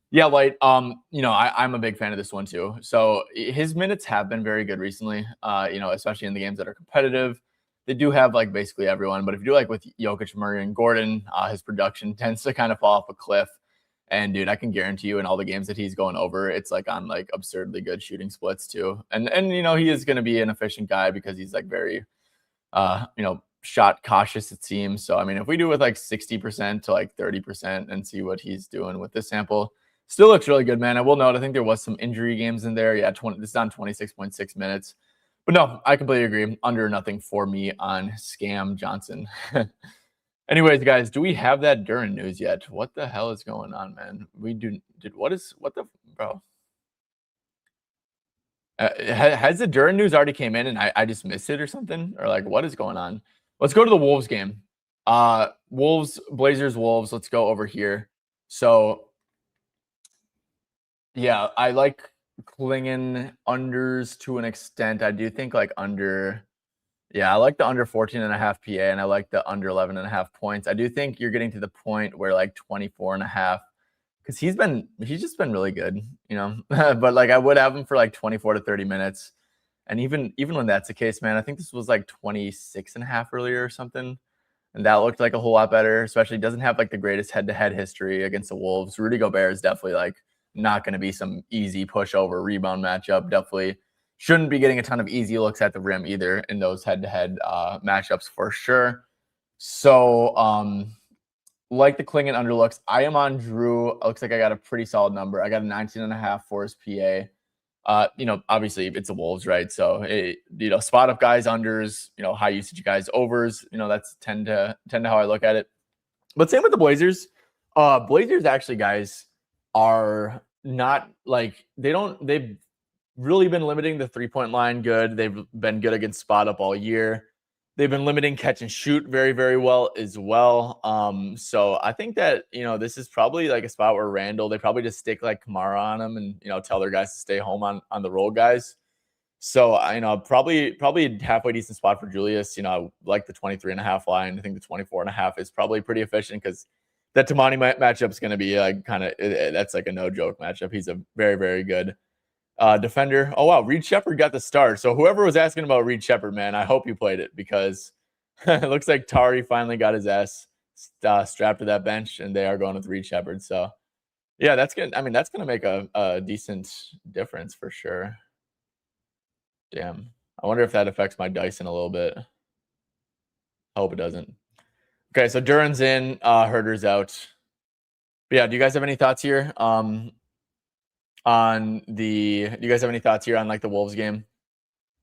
Yeah, Light. I'm a big fan of this one too. So his minutes have been very good recently. Especially in the games that are competitive. They do have like basically everyone, but if you do like with Jokic, Murray, and Gordon, his production tends to kind of fall off a cliff. And dude, I can guarantee you in all the games that he's going over, it's like on like absurdly good shooting splits too. And he is going to be an efficient guy because he's like very, shot cautious, it seems. So I mean, if we do with like 60% to like 30% and see what he's doing with this sample, still looks really good, man. I will note, I think there was some injury games in there. Yeah, this is on 26.6 minutes. But no, I completely agree. Under nothing for me on Scam Johnson. Anyways, guys, do we have that Duran news yet? What the hell is going on, man? Bro? Has the Duren news already came in and I just missed it or something? Or like, what is going on? Let's go to the Wolves game. Wolves, Blazers, Wolves. Let's go over here. So, yeah, I like Klingen unders to an extent. I do think like under, yeah, I like the under 14.5 PA and I like the under 11.5 points. I do think you're getting to the point where like 24.5, because he's just been really good, but like I would have him for like 24 to 30 minutes. And even when that's the case, man, I think this was like 26.5 earlier or something. And that looked like a whole lot better, especially doesn't have like the greatest head-to-head history against the Wolves. Rudy Gobert is definitely like not going to be some easy pushover rebound matchup. Definitely shouldn't be getting a ton of easy looks at the rim either in those head-to-head matchups for sure. So, like the Klingen underlooks, I am on Drew. It looks like I got a pretty solid number. I got a 19.5 for his PA. Obviously it's the Wolves, right? So, spot up guys unders, high usage guys overs, that's tend to how I look at it. But same with the Blazers. Blazers actually, guys, are not like they've really been limiting the 3-point line good. They've been good against spot up all year. They've been limiting catch and shoot very, very well as well. So I think that, this is probably like a spot where Randall, they probably just stick like Kamara on him and, tell their guys to stay home on the roll guys. So, probably halfway decent spot for Julius. I like the 23.5 line. I think the 24.5 is probably pretty efficient because that Tamani matchup is going to be like that's like a no joke matchup. He's a very, very good defender. Oh, wow. Reed Shepherd got the start. So whoever was asking about Reed Shepherd, man, I hope you played it because it looks like Tari finally got his ass strapped to that bench and they are going with Reed Shepherd. So, yeah, that's going to make a decent difference for sure. Damn. I wonder if that affects my Dyson a little bit. I hope it doesn't. Okay, so Duren's in, Herder's out. But yeah, do you guys have any thoughts here? Do you guys have any thoughts here on like the Wolves game?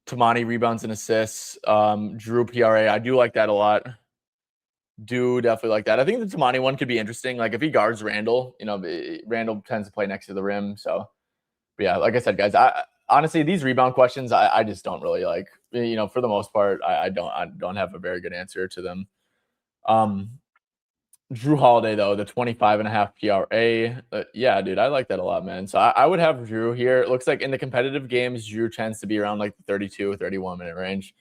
Tamani rebounds and assists. Drew PRA. I do like that a lot. Do definitely like that. I think the Tamani one could be interesting. Like if he guards Randall, Randall tends to play next to the rim. So, but yeah, like I said, guys, honestly, these rebound questions, I just don't really like. For the most part, I don't have a very good answer to them. Drew Holiday, though, the 25.5 PRA. Yeah, dude, I like that a lot, man. So I would have Drew here. It looks like in the competitive games, Drew tends to be around like the 32, 31 minute range.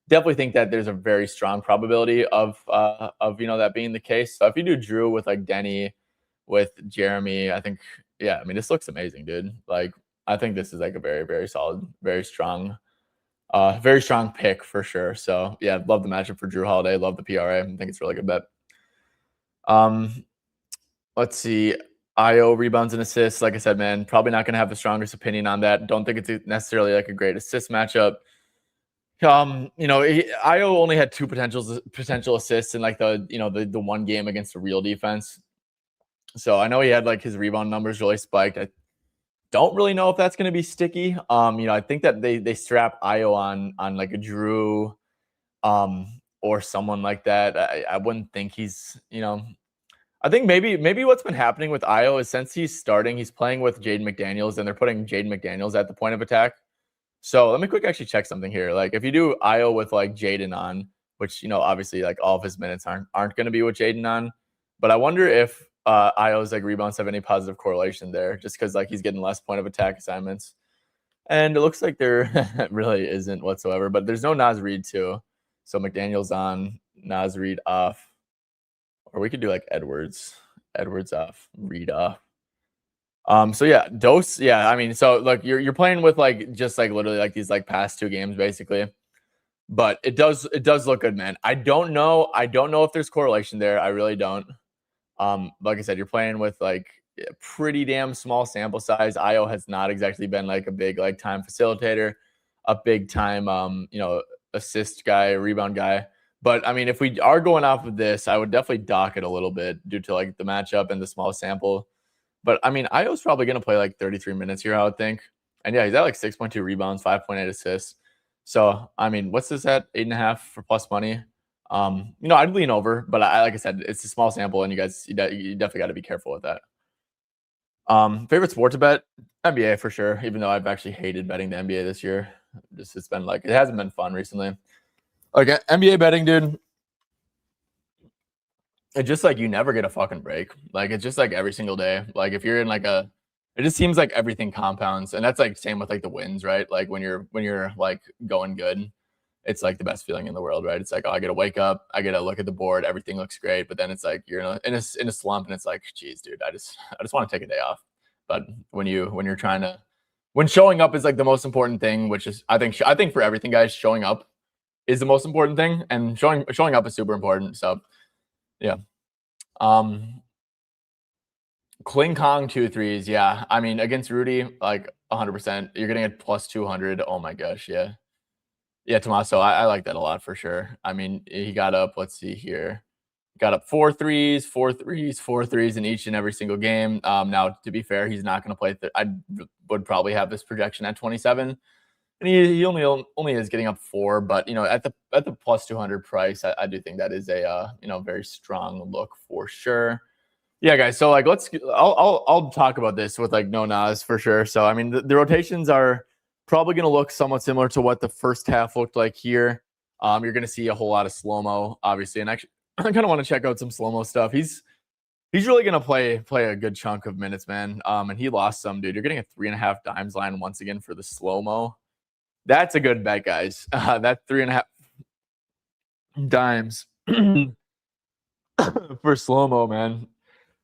Definitely think that there's a very strong probability of that being the case. So if you do Drew with like Denny, with Jeremy, I think, yeah, this looks amazing, dude. Like, I think this is like a very, very solid, very strong pick for sure. So yeah, love the matchup for Drew Holiday. Love the PRA. I think it's a really good bet. Let's see. IO rebounds and assists. Like I said, man, probably not going to have the strongest opinion on that. Don't think it's necessarily like a great assist matchup. IO only had 2 potential assists in like the one game against the real defense. So I know he had like his rebound numbers really spiked. I don't really know if that's going to be sticky. I think that they strap IO on like a Drew, or someone like that. I wouldn't think he's, I think maybe what's been happening with IO is since he's starting, he's playing with Jaden McDaniels and they're putting Jaden McDaniels at the point of attack. So let me quick actually check something here. Like if you do IO with like Jaden on, which, obviously like all of his minutes aren't going to be with Jaden on, but I wonder if IO's like rebounds have any positive correlation there just because like he's getting less point of attack assignments. And it looks like there really isn't whatsoever, but there's no Naz Reid too. So McDaniels on, Naz Reid off. Or we could do like Edwards off, Reid off. So yeah, Dose. Yeah, so look, you're playing with like just like literally like these like past 2 games basically, but it does look good, man. I don't know if there's correlation there. I really don't. Like I said, you're playing with like a pretty damn small sample size. IO has not exactly been like a big like time facilitator, a big time assist guy, rebound guy. But if we are going off of this, I would definitely dock it a little bit due to like the matchup and the small sample. But Io's probably going to play like 33 minutes here, I would think. And yeah, he's at like 6.2 rebounds, 5.8 assists. So, what's this at? 8.5 for plus money. I'd lean over, but like I said, it's a small sample and you definitely got to be careful with that. Favorite sport to bet? NBA for sure. Even though I've actually hated betting the NBA this year, just it's been like it hasn't been fun recently. Like NBA betting, dude. It's just like you never get a fucking break. Like it's just like every single day. Like if you're in like it just seems like everything compounds, and that's like same with like the wins, right? Like when you're like going good, it's like the best feeling in the world, right? It's like, oh, I get to wake up, I get to look at the board, everything looks great, but then it's like you're in a slump, and it's like, geez, dude, I just want to take a day off. But when you're trying to when showing up is like the most important thing, which is I think for everything, guys, showing up is the most important thing, and showing up is super important. So yeah, um, Kling Kong 2 threes, yeah. I mean against Rudy, like 100%, you're getting a plus 200. Oh my gosh, yeah. Yeah, Tommaso, I like that a lot for sure. I mean, he got up, let's see here. Got up 4 threes, 4 threes, 4 threes in each and every single game. Now, to be fair, he's not going to play. I would probably have this projection at 27, and he only is getting up 4. But at the plus 200 price, I do think that is a very strong look for sure. Yeah, guys. So like, I'll talk about this with like no Nas for sure. So I mean, the rotations are probably going to look somewhat similar to what the first half looked like here. You're going to see a whole lot of slow mo, obviously, and actually, I kind of want to check out some slow mo stuff. He's really going to play a good chunk of minutes, man. And he lost some, dude. You're getting a 3.5 dimes line once again for the slow mo. That's a good bet, guys. That 3.5 dimes for slow mo, man.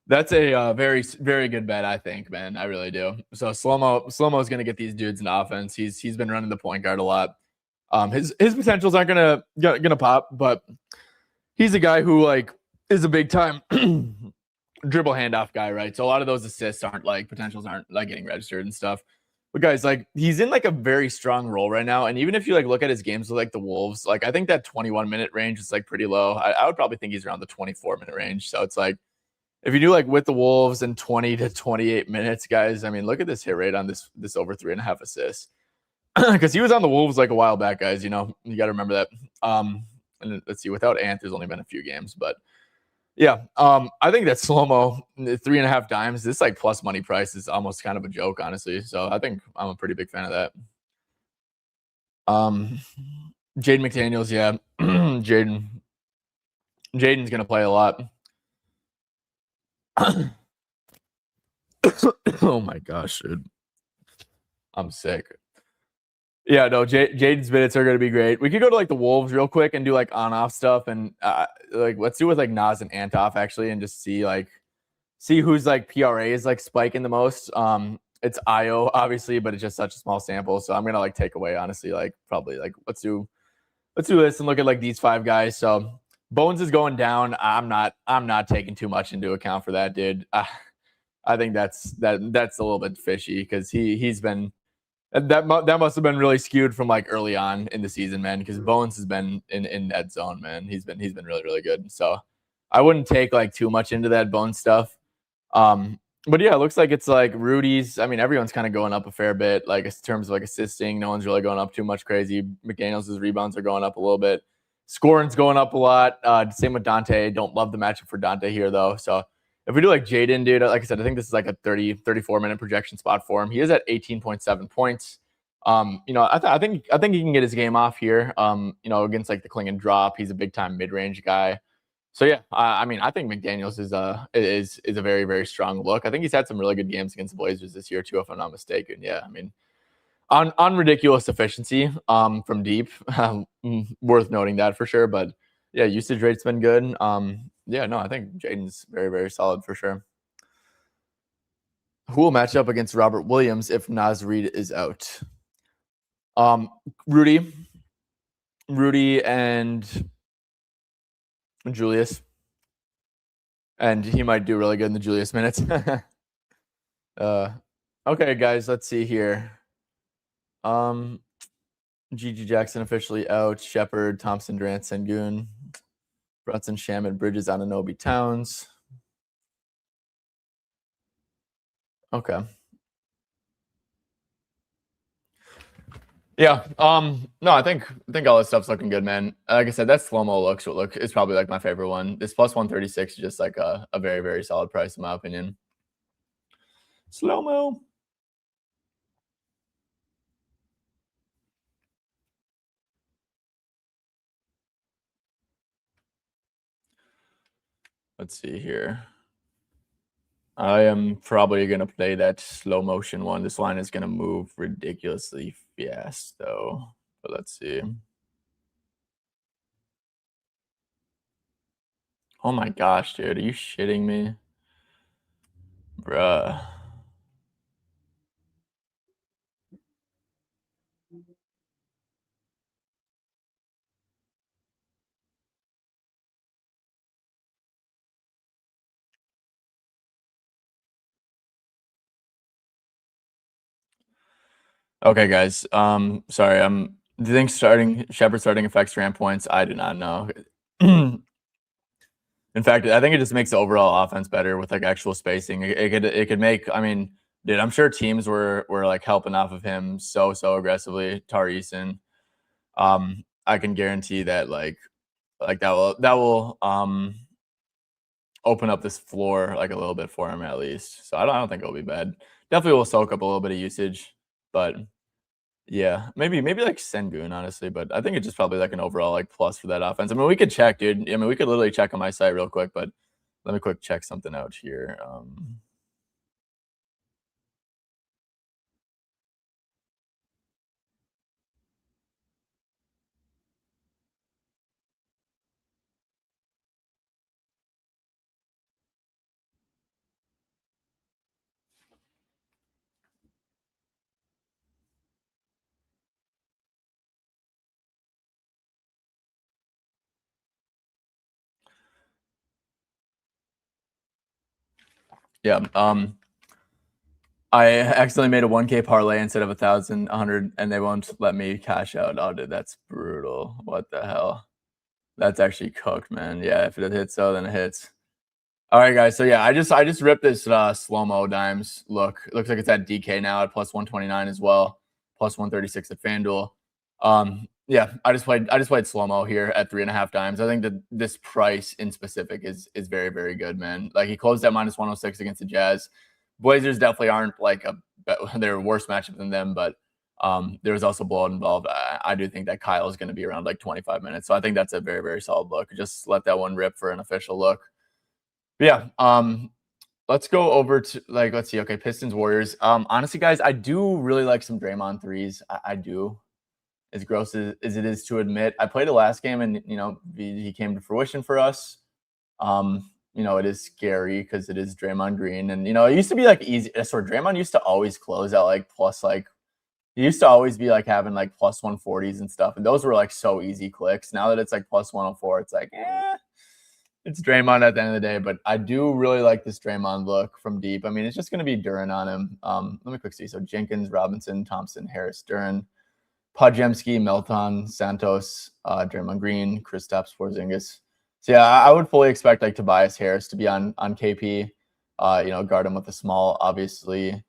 That's a very very good bet, I think, man. I really do. So slow mo is going to get these dudes in offense. He's been running the point guard a lot. His potentials aren't gonna pop, but he's a guy who like is a big time dribble handoff guy, right? So a lot of those assists potentials aren't like getting registered and stuff. But guys, like he's in like a very strong role right now, and even if you like look at his games with like the Wolves, like I think that 21-minute range is like pretty low. I would probably think he's around the 24-minute range. So it's like if you do like with the Wolves in 20 to 28 minutes, guys, I mean, look at this hit rate on this over 3.5 assists. Because he was on the Wolves like a while back, guys. You got to remember that. And let's see, without Ant, there's only been a few games, but yeah, I think that slow mo 3.5 dimes. This like plus money price is almost kind of a joke, honestly. So I think I'm a pretty big fan of that. Jaden McDaniels, yeah, Jaden's gonna play a lot. Oh my gosh, dude, I'm sick. Yeah, no, Jaden's minutes are going to be great. We could go to like the Wolves real quick and do like on-off stuff, and like let's do with like Nas and Antoff actually, and just see who's like PRA is like spiking the most. It's Io obviously, but it's just such a small sample, so I'm gonna like take away honestly like probably like let's do this and look at like these 5 guys. So Bones is going down. I'm not taking too much into account for that, dude. I think that's a little bit fishy because he's been. That must have been really skewed from like early on in the season, man. Because Bones has been in that zone, man. He's been really really good. So I wouldn't take like too much into that Bones stuff. But yeah, it looks like it's like Rudy's. I mean, everyone's kind of going up a fair bit, like in terms of like assisting. No one's really going up too much crazy. McDaniels' rebounds are going up a little bit. Scoring's going up a lot. Same with Dante. Don't love the matchup for Dante here though. So if we do like Jaden, dude, like I said, I think this is like a 34-minute projection spot for him. He is at 18.7 points. I think he can get his game off here. Against like the cling and drop. He's a big time mid-range guy. So yeah, I mean, I think McDaniels is a very very strong look. I think he's had some really good games against the Blazers this year too, if I'm not mistaken. Yeah, I mean, on ridiculous efficiency from deep, worth noting that for sure. But yeah, usage rate's been good. Yeah, no, I think Jaden's very, very solid for sure. Who will match up against Robert Williams if Naz Reid is out? Rudy and Julius. And he might do really good in the Julius minutes. Okay, guys, let's see here. Gigi Jackson officially out. Shepard, Thompson, Durant, Sengun, Brunson, Shaman, Bridges, Anunoby, Towns. Okay. Yeah. No, I think all this stuff's looking good, man. Like I said, that slow-mo look is probably like my favorite one. This plus 136 is just like a very, very solid price in my opinion. Slow-mo. let's see here. I am probably gonna play that slow motion one. This line is gonna move ridiculously fast though. But let's see. Oh my gosh, dude, are you shitting me? Bruh. Okay, guys. Sorry, do you think starting Shepard starting affects ramp points? I do not know. In fact, I think it just makes the overall offense better with like actual spacing. It could make. I mean, dude, I'm sure teams were like helping off of him so aggressively. Tarisin. I can guarantee that like that will open up this floor like a little bit for him at least. So I don't think it'll be bad. Definitely will soak up a little bit of usage, but yeah, maybe like Sengun, honestly, but I think it's just probably like an overall like plus for that offense. I mean, we could check, dude. I mean, we could literally check on my site real quick, but let me quick check something out here. Yeah. I accidentally made a 1K parlay instead of 1,100, and they won't let me cash out. Oh, dude, that's brutal. What the hell? That's actually cooked, man. Yeah, if it hits, so then it hits. All right, guys. So yeah, I just ripped this slow mo dimes. Look, it looks like it's at DK now at plus 129 as well, plus 136 at FanDuel. Yeah, I just played slow mo here at 3.5 dimes. I think that this price in specific is very good, man. Like he closed at minus 106 against the Jazz. Blazers definitely aren't like they're a worse matchup than them, but there was also blowout involved. I do think that Kyle is going to be around like 25 minutes, so I think that's a very solid look. Just let that one rip for an official look. But yeah, let's go over to like let's see. Okay, Pistons Warriors. Honestly, guys, I do really like some Draymond threes. I do. As gross as it is to admit, I played it last game, and he came to fruition for us. It is scary because it is Draymond Green, and it used to be like easy. Sort Draymond used to always close out like plus like he used to always be like having like plus 140s and stuff, and those were like so easy clicks. Now that it's like plus 104, it's like it's Draymond at the end of the day, but I do really like this Draymond look from deep. I mean, it's just going to be Duran on him. Let me quick see. So Jenkins, Robinson, Thompson, Harris, Duran, Podziemski, Melton, Santos, Draymond Green, Kristaps Porzingis. So yeah, I would fully expect like Tobias Harris to be on KP. Guard him with a small, obviously,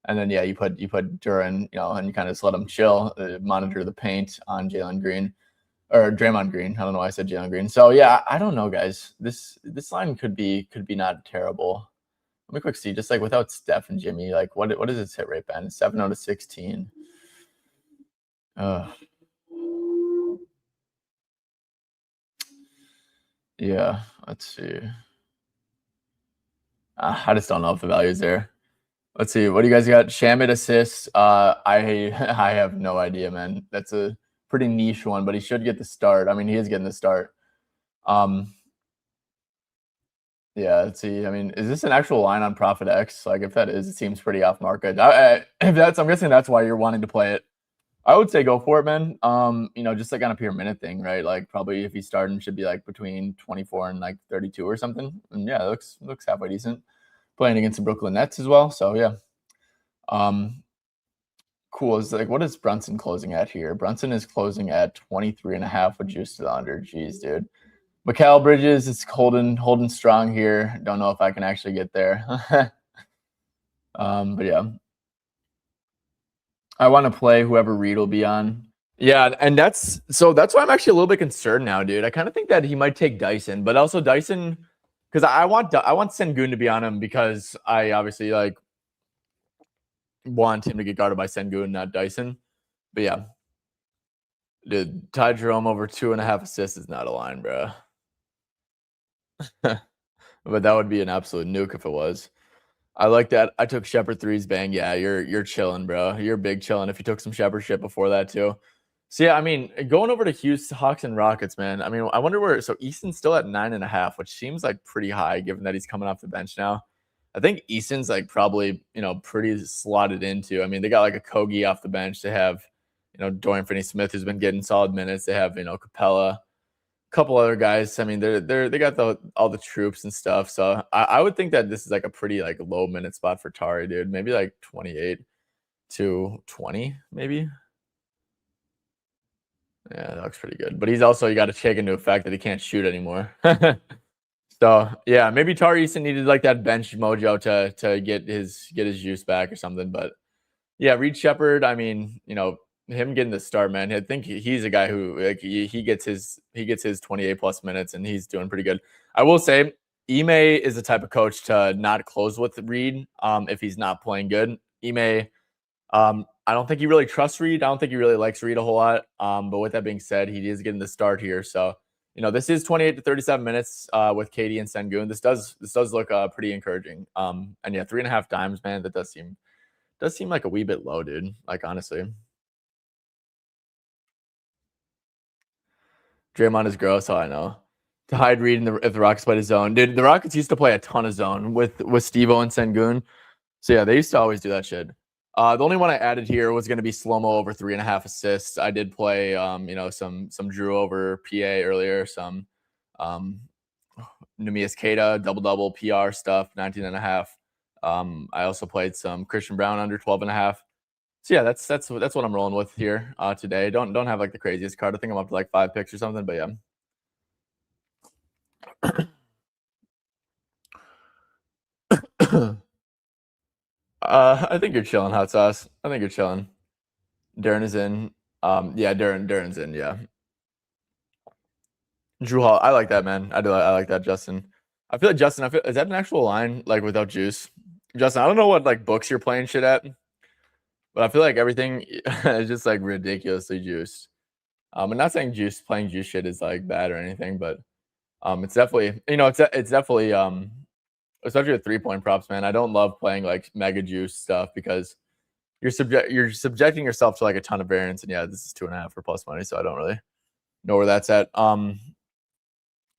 and then yeah, you put Duran, and you kind of just let him chill, monitor the paint on Jalen Green or Draymond Green. I don't know why I said Jalen Green. So yeah, I don't know, guys. This line could be not terrible. Let me quick see, just like without Steph and Jimmy, like what is its hit rate been? 7-16. Yeah, let's see. I just don't know if the value is there. Let's see. What do you guys got? Shamit assists. I have no idea, man. That's a pretty niche one, but he should get the start. I mean, he is getting the start. Yeah, let's see. I mean, is this an actual line on Profit X? Like, if that is, it seems pretty off market. If that's, I'm guessing that's why you're wanting to play it. I would say go for it, man. Just like on a pure minute thing, right? Like, probably if he's starting, should be like between 24 and like 32 or something. And yeah, it looks halfway decent. Playing against the Brooklyn Nets as well. So yeah. Cool. Is like, what is Brunson closing at here? Brunson is closing at 23.5 with juice to the under. Jeez, dude. Mikal Bridges is holding strong here. Don't know if I can actually get there. But yeah, I want to play whoever Reed will be on. Yeah, and that's why I'm actually a little bit concerned now, dude. I kind of think that he might take Dyson, but also Dyson because I want Sengun to be on him because I obviously like want him to get guarded by Sengun, not Dyson. But yeah, dude, Ty Jerome over 2.5 assists is not a line, bro. but that would be an absolute nuke if it was. I like that. I took Shepherd threes bang. Yeah, you're chilling, bro. You're big chilling if you took some Shepherd shit before that too. So yeah, I mean, going over to Houston Hawks and Rockets, man. I mean, I wonder where. So Easton's still at 9.5, which seems like pretty high given that he's coming off the bench now. I think Easton's like probably pretty slotted into. I mean, they got like a Kogi off the bench. They have Dorian Finney-Smith who's been getting solid minutes. They have Capella, couple other guys. I mean, they got all the troops and stuff. So I would think that this is like a pretty like low minute spot for Tari, dude. Maybe like 28 to 20, maybe. Yeah, that looks pretty good. But he's also, you got to take into effect that he can't shoot anymore. So yeah, maybe Tari Easton needed like that bench mojo to get his juice back or something. But yeah, Reed Shepherd. I mean, him getting the start, man. I think he's a guy who like he gets his 28 plus minutes and he's doing pretty good. I will say, Ime is the type of coach to not close with Reed if he's not playing good. Ime, I don't think he really trusts Reed. I don't think he really likes Reed a whole lot. But with that being said, he is getting the start here. So this is 28 to 37 minutes with Katie and Sengun. This does look pretty encouraging. And yeah, 3.5 dimes, man. That does seem like a wee bit low, dude. Like honestly. Draymond is gross. Oh, I know. To hide Reed if the Rockets played a zone, dude. The Rockets used to play a ton of zone with Steve-O and Sengun. So yeah, they used to always do that shit. The only one I added here was going to be slow-mo over 3.5 assists. I did play, some Drew over PA earlier, some Nemias Keita double PR stuff, 19.5. I also played some Christian Brown under 12.5. So yeah, that's what I'm rolling with here today. Don't have like the craziest card. I think I'm up to like 5 picks or something, but yeah. I think you're chilling, hot sauce. I think you're chilling. Darren is in. Yeah, Darren's in. Yeah. Drew Hall. I like that, man. I like that, Justin. I feel like Justin. Is that an actual line like without juice? Justin, I don't know what like books you're playing shit at, but I feel like everything is just like ridiculously juiced. I'm not saying playing juice shit is like bad or anything, but it's definitely it's definitely especially with 3-point props, man. I don't love playing like mega juice stuff because you're subjecting yourself to like a ton of variance, and yeah, this is 2.5 for plus money, so I don't really know where that's at.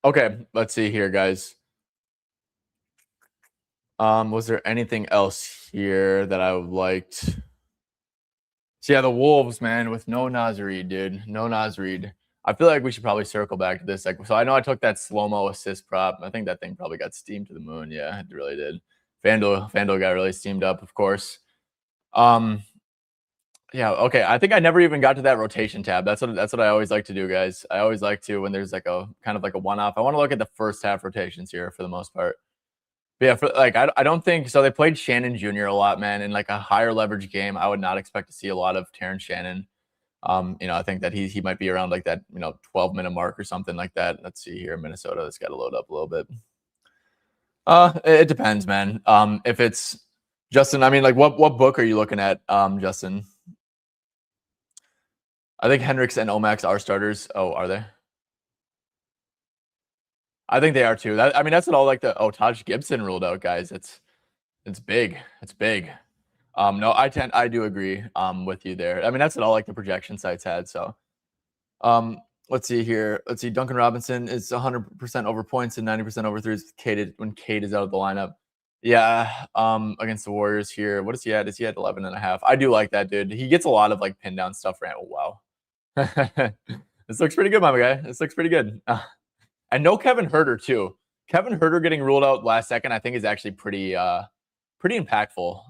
Okay, let's see here, guys. Was there anything else here that I liked? So yeah, the Wolves, man, with no Naz Reid, dude. No Naz Reid. I feel like we should probably circle back to this. Like, so I know I took that slow-mo assist prop. I think that thing probably got steamed to the moon. Yeah, it really did. FanDuel got really steamed up, of course. Yeah, okay. I think I never even got to that rotation tab. That's what I always like to do, guys. I always like to when there's like a kind of like a one-off. I want to look at the first half rotations here for the most part. But yeah, I don't think so. They played Shannon Jr. a lot, man. In like a higher leverage game, I would not expect to see a lot of Terrence Shannon. I think that he might be around like that 12-minute mark or something like that. Let's see here, Minnesota. It's got to load up a little bit. It depends, man. If it's Justin, I mean, like what book are you looking at, Justin? I think Hendricks and Omax are starters. Oh, are they? I think they are too. That's what all like Taj Gibson ruled out, guys. It's big. It's big. No, I do agree with you there. I mean, that's what all like the projection sites had. So let's see here. Let's see. Duncan Robinson is 100% over points and 90% over threes when Cade is out of the lineup. Yeah. Against the Warriors here. What is he at? Is he at 11.5? I do like that, dude. He gets a lot of like pin down stuff, right? Oh, wow. This looks pretty good, my guy. This looks pretty good. And no Kevin Huerter too. Kevin Huerter getting ruled out last second, I think, is actually pretty impactful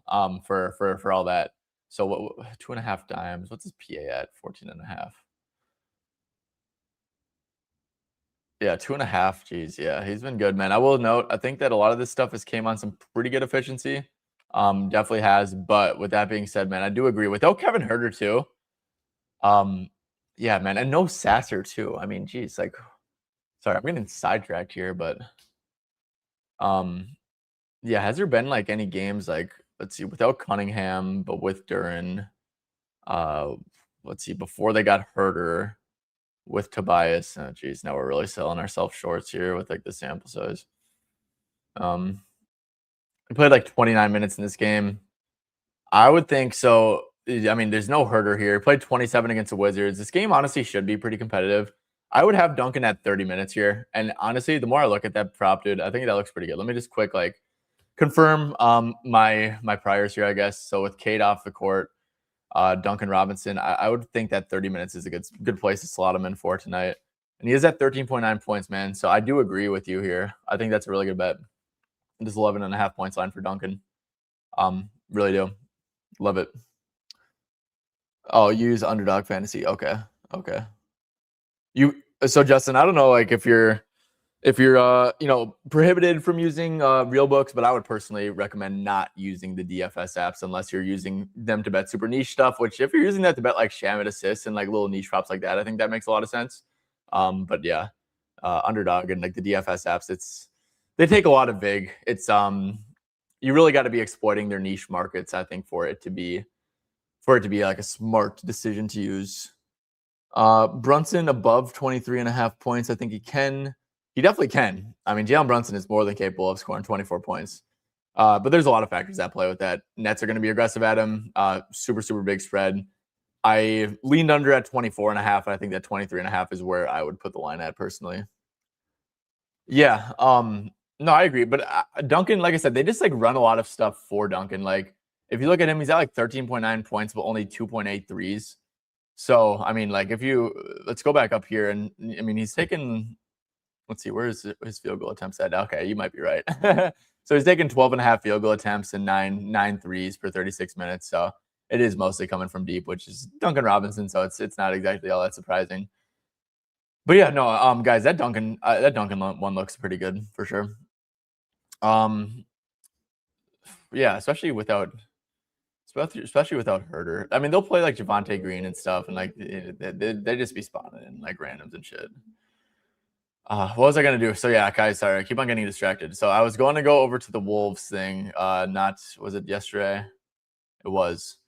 for all that. So what 2.5 dimes? What's his PA at? 14.5. Yeah, 2.5. Geez, yeah, he's been good, man. I will note, I think that a lot of this stuff has came on some pretty good efficiency. Definitely has. But with that being said, man, I do agree. Without Kevin Huerter too. Yeah, man, and no Sasser too. I mean, geez, like, sorry, I'm getting sidetracked here, but yeah, has there been like any games like let's see, without Cunningham, but with Duran? Let's see, before they got Herter with Tobias. Oh, geez, now we're really selling ourselves shorts here with like the sample size. He played like 29 minutes in this game. I would think so. I mean, there's no hurter here. He played 27 against the Wizards. This game honestly should be pretty competitive. I would have Duncan at 30 minutes here. And honestly, the more I look at that prop, dude, I think that looks pretty good. Let me just quick confirm my priors here, I guess. So with Cade off the court, Duncan Robinson, I would think that 30 minutes is a good place to slot him in for tonight. And he is at 13.9 points, man. So I do agree with you here. I think that's a really good bet. Just 11.5 points line for Duncan. Really do. Love it. Oh, you use underdog fantasy. Okay. So Justin, I don't know if you're prohibited from using real books, but I would personally recommend not using the DFS apps unless you're using them to bet super niche stuff, which if you're using that to bet like Shamit assists and like little niche props like that, I think that makes a lot of sense. But yeah, underdog and like the DFS apps, they take a lot of vig. It's you really got to be exploiting their niche markets, I think, for it to be like a smart decision to use. Brunson above 23.5 points. I think he definitely can. I mean, Jalen Brunson is more than capable of scoring 24 points. But there's a lot of factors that play with that. Nets are going to be aggressive at him. Super big spread. I leaned under at 24.5. And I think that 23.5 is where I would put the line at personally. Yeah. No, I agree. But Duncan, like I said, they just run a lot of stuff for Duncan. Like if you look at him, he's at 13.9 points, but only 2.8 threes. So, I mean, let's go back up here. And I mean, he's taken, let's see, where's his field goal attempts at? Okay, you might be right. So he's taken 12.5 field goal attempts and nine threes per 36 minutes. So it is mostly coming from deep, which is Duncan Robinson. So it's not exactly all that surprising. But yeah, no, guys, that Duncan one looks pretty good for sure. Yeah, especially without Herter. I mean, they'll play like Javonte Green and stuff, and they just be spawning in like randoms and shit. What was I gonna do? So yeah, guys, sorry, I keep on getting distracted. So I was going to go over to the Wolves thing. Was it yesterday? It was.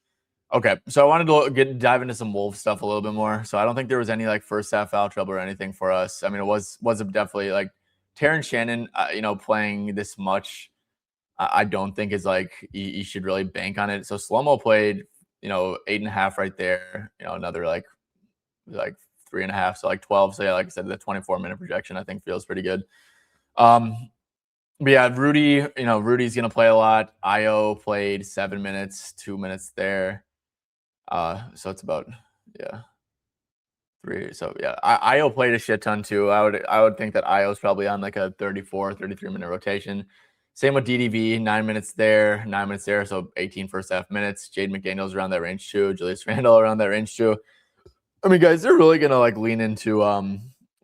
Okay, so I wanted to dive into some Wolves stuff a little bit more. So I don't think there was any first half foul trouble or anything for us. I mean, it was definitely Terrence Shannon, playing this much. I don't think is you should really bank on it. So Slow-Mo played, 8.5 right there. Another like 3.5, so 12. So yeah, like I said, the 24-minute projection I think feels pretty good. But yeah, Rudy, Rudy's gonna play a lot. Io played 7 minutes, 2 minutes there. So it's about 3. So yeah, Io played a shit ton too. I would think that Io's probably on a 34, 33-minute rotation. Same with DDV, 9 minutes there, 9 minutes there, so 18 first half minutes. Jade McDaniels around that range too. Julius Randle around that range too. I mean, guys, they're really gonna lean into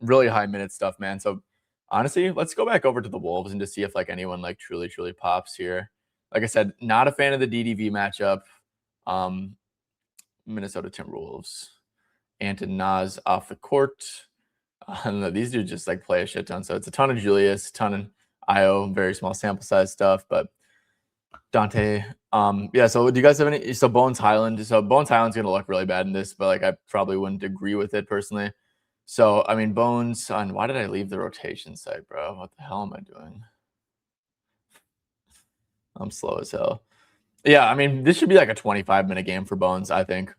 really high minute stuff, man. So honestly, let's go back over to the Wolves and just see if anyone truly pops here. Like I said, not a fan of the DDV matchup. Minnesota Timberwolves. Anton Nas off the court. These dudes just play a shit ton. So it's a ton of Julius, ton of Io, very small sample size stuff, but Dante. Yeah, so do you guys have any? So Bones Highland. So Bones Highland's gonna look really bad in this, but I probably wouldn't agree with it personally. So I mean, Bones on why did I leave the rotation site, bro? What the hell am I doing? I'm slow as hell. Yeah, I mean, this should be a 25-minute game for Bones, I think.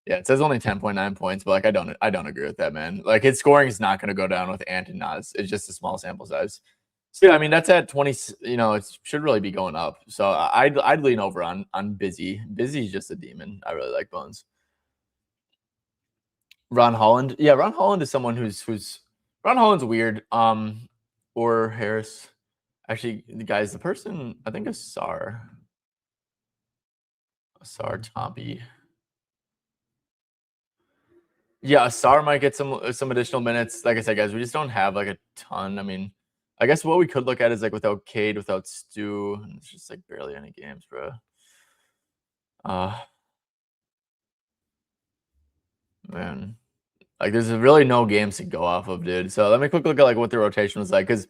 Yeah, it says only 10.9 points, but I don't agree with that, man. His scoring is not going to go down with Anton Nas. It's just a small sample size. So yeah, I mean that's at 20. It should really be going up. So I'd lean over on Busy. Busy's just a demon. I really like Bones. Ron Holland, yeah, Ron Holland is someone who's Ron Holland's weird. Or Harris. Actually, guys, the person I think is Asar Tomby. Yeah, Asar might get some additional minutes. Like I said, guys, we just don't have a ton. I mean, I guess what we could look at is without Cade, without Stu, it's just barely any games, bro. Man, there's really no games to go off of, dude. So let me quick look at what the rotation was because,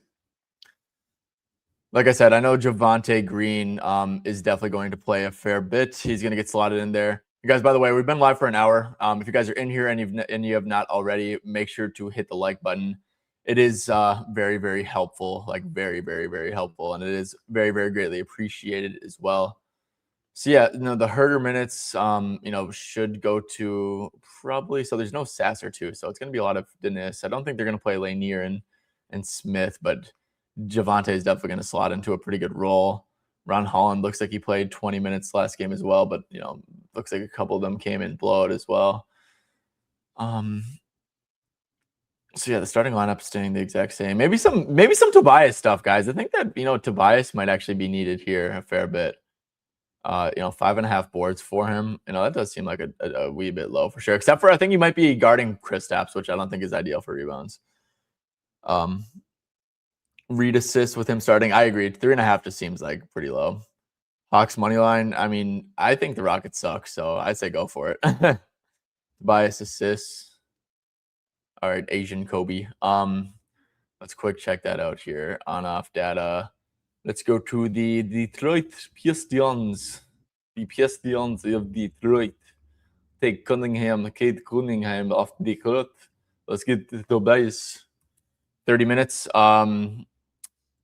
like I said, I know Javonte Green is definitely going to play a fair bit. He's going to get slotted in there. You guys, by the way, we've been live for an hour. If you guys are in here and you have not already, make sure to hit the like button. it is very, very helpful, like very, very, very helpful. And it is very, very greatly appreciated as well. So yeah, the Herder minutes, should go to probably. So there's no Sasser too, so it's going to be a lot of Dennis. I don't think they're going to play Lanier and Smith, but Javante is definitely going to slot into a pretty good role. Ron Holland looks like he played 20 minutes last game as well, but looks like a couple of them came in blowout as well. So yeah, the starting lineup staying the exact same. Maybe some Tobias stuff, guys. I think that Tobias might actually be needed here a fair bit. 5.5 boards for him. That does seem like a wee bit low for sure. Except for I think he might be guarding Kristaps, which I don't think is ideal for rebounds. Read assist with him starting. I agree. 3.5 just seems like pretty low. Hawks money line. I mean, I think the Rockets suck, so I'd say go for it. Bias assists. All right, Asian Kobe. Let's quick check that out here. On-off data. Let's go to the Detroit Pistons. The Pistons of Detroit. Take Kate Cunningham off Detroit. Let's get to Tobias. 30 minutes.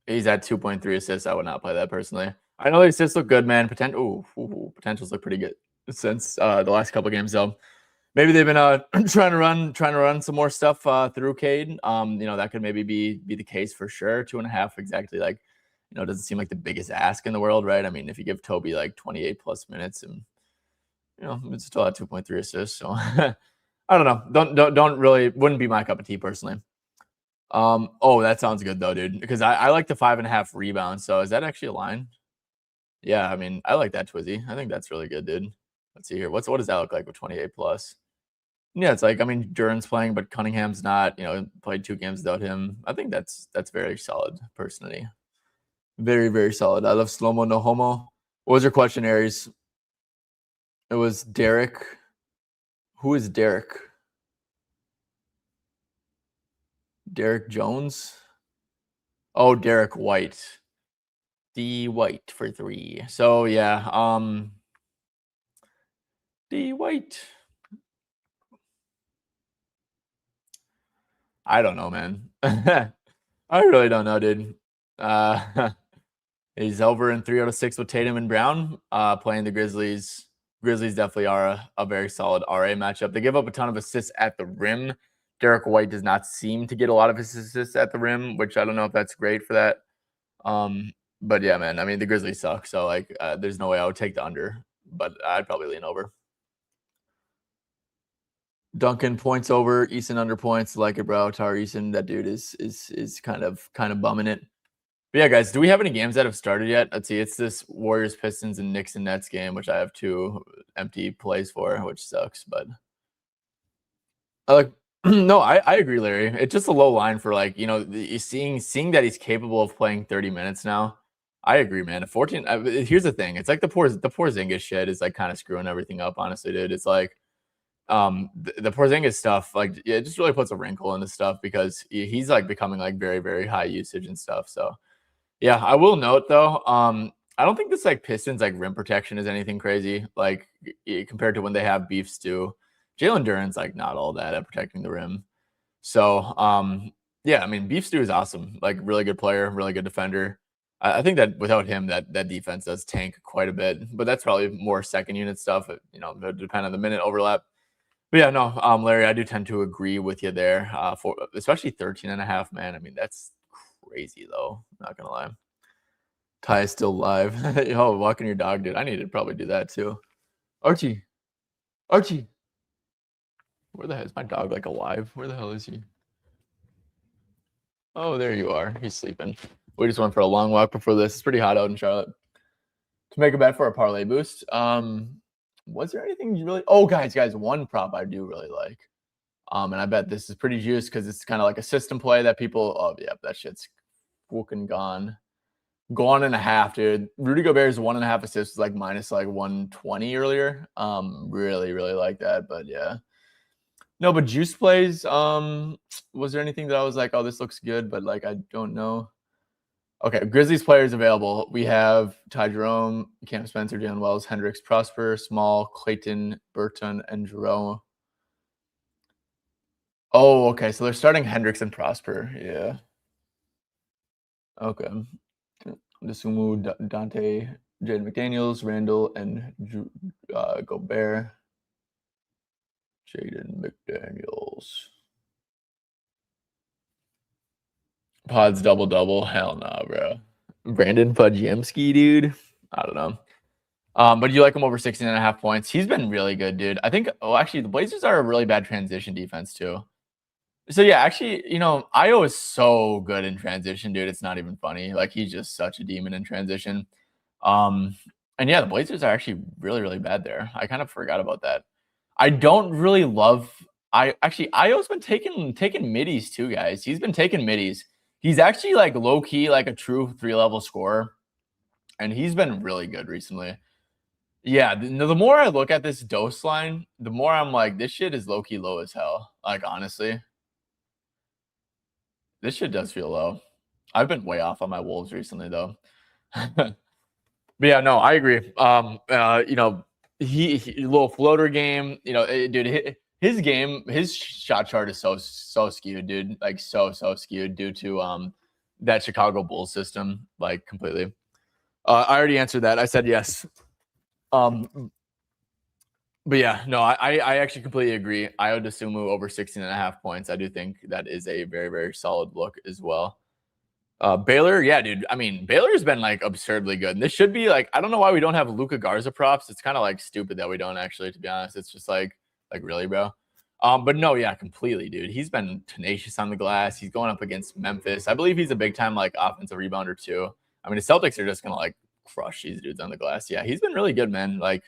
He's at 2.3 assists. I would not play that personally. I know the assists look good, man. Potentials look pretty good since the last couple games, though. Maybe they've been trying to run some more stuff through Cade. That could maybe be the case for sure. 2.5 exactly. Like, doesn't seem like the biggest ask in the world, right? I mean, if you give Toby like 28 plus minutes and it's still at 2.3 assists. So I don't know. Don't really wouldn't be my cup of tea personally. That sounds good though, dude. Because I like the 5.5 rebounds. So is that actually a line? Yeah, I mean, I like that, Twizzy. I think that's really good, dude. Let's see here. What does that look like with 28 plus? Yeah, it's like, I mean, Duran's playing, but Cunningham's not. Played 2 games without him. I think that's very solid, personally. Very, very solid. I love slow-mo, no homo. What was your question, Aries? It was Derek. Who is Derek? Derek Jones? Oh, Derek White. D White for 3. So yeah, D White. I don't know, man. I really don't know, dude. He's over in 3 out of 6 with Tatum and Brown, playing the Grizzlies. Grizzlies definitely are a very solid RA matchup. They give up a ton of assists at the rim. Derek White does not seem to get a lot of assists at the rim, which I don't know if that's great for that. But yeah, man, I mean, the Grizzlies suck. So, like, there's no way I would take the under, but I'd probably lean over. Duncan points over, Eason under points. Like it, bro. Tar Eason, that dude is kind of bumming it. But yeah, guys, do we have any games that have started yet? Let's see. It's this Warriors, Pistons, and Knicks and Nets game, which I have 2 empty plays for, which sucks. But no, I agree, Larry. It's just a low line for seeing that he's capable of playing 30 minutes now. I agree, man. 14. Here's the thing. It's like the Porzingis shit is like kind of screwing everything up. Honestly, dude. It's like the Porzingis stuff, like, it just really puts a wrinkle in the stuff because he's like becoming like very, very high usage and stuff. So yeah, I will note though, I don't think this like Pistons like rim protection is anything crazy like compared to when they have beef stew. Jalen Duren's like not all that at protecting the rim. So yeah, I mean, beef stew is awesome, like really good player, really good defender. I think that without him, that defense does tank quite a bit, but that's probably more second unit stuff. It depend on the minute overlap. But yeah, no, Larry, I do tend to agree with you there. For especially 13.5, man. I mean, that's crazy though. Not gonna lie. Ty is still live. Oh, walking your dog, dude. I need to probably do that too. Archie. Where the hell is my dog like alive? Where the hell is he? Oh, there you are. He's sleeping. We just went for a long walk before this. It's pretty hot out in Charlotte. To make a bet for a parlay boost. Was there anything you really? Oh, guys, one prop I do really like. And I bet this is pretty juiced because it's kind of like a system play that people. Oh, yeah, that shit's fucking gone. Gone and a half, dude. Rudy Gobert's 1.5 assists was like minus like 120 earlier. Really, really like that. But yeah. No, but juice plays. Was there anything that I was like, oh, this looks good, but like I don't know. Okay, Grizzlies players available. We have Ty Jerome, Cam Spencer, Jalen Wells, Hendricks, Prosper, Small, Clayton, Burton, and Jerome. Oh, okay. So they're starting Hendricks and Prosper. Yeah. Okay. Desumu, Dante, Jaden McDaniels, Randall, and Gobert. Jaden McDaniels. Pods double. Hell no, bro. Brandon Podjamski, dude. I don't know. But you like him over 16.5 points. He's been really good, dude. I think, actually, the Blazers are a really bad transition defense, too. So, yeah, actually, Io is so good in transition, dude. It's not even funny. Like, he's just such a demon in transition. Um, and yeah, the Blazers are actually really, really bad there. I kind of forgot about that. I don't really love. Io's been taking middies too, guys. He's been taking middies. He's actually like low key, like a true 3-level scorer, and he's been really good recently. Yeah, the more I look at this dose line, the more I'm like, this shit is low key low as hell. Like honestly, this shit does feel low. I've been way off on my Wolves recently though. But yeah, no, I agree. He little floater game. Dude, his game, his shot chart is so skewed, dude. Like so skewed due to that Chicago Bulls system, like completely. I already answered that. I said yes. But yeah, no, I actually completely agree. Io DeSumo over 16.5 points. I do think that is a very, very solid look as well. Baylor, yeah, dude. I mean, Baylor's been like absurdly good. And this should be like, I don't know why we don't have Luka Garza props. It's kind of like stupid that we don't actually, to be honest. It's just like really, bro. But no, yeah, completely, dude. He's been tenacious on the glass. He's going up against Memphis. I believe he's a big time like offensive rebounder too. I mean, the Celtics are just gonna like crush these dudes on the glass. Yeah, he's been really good, man. Like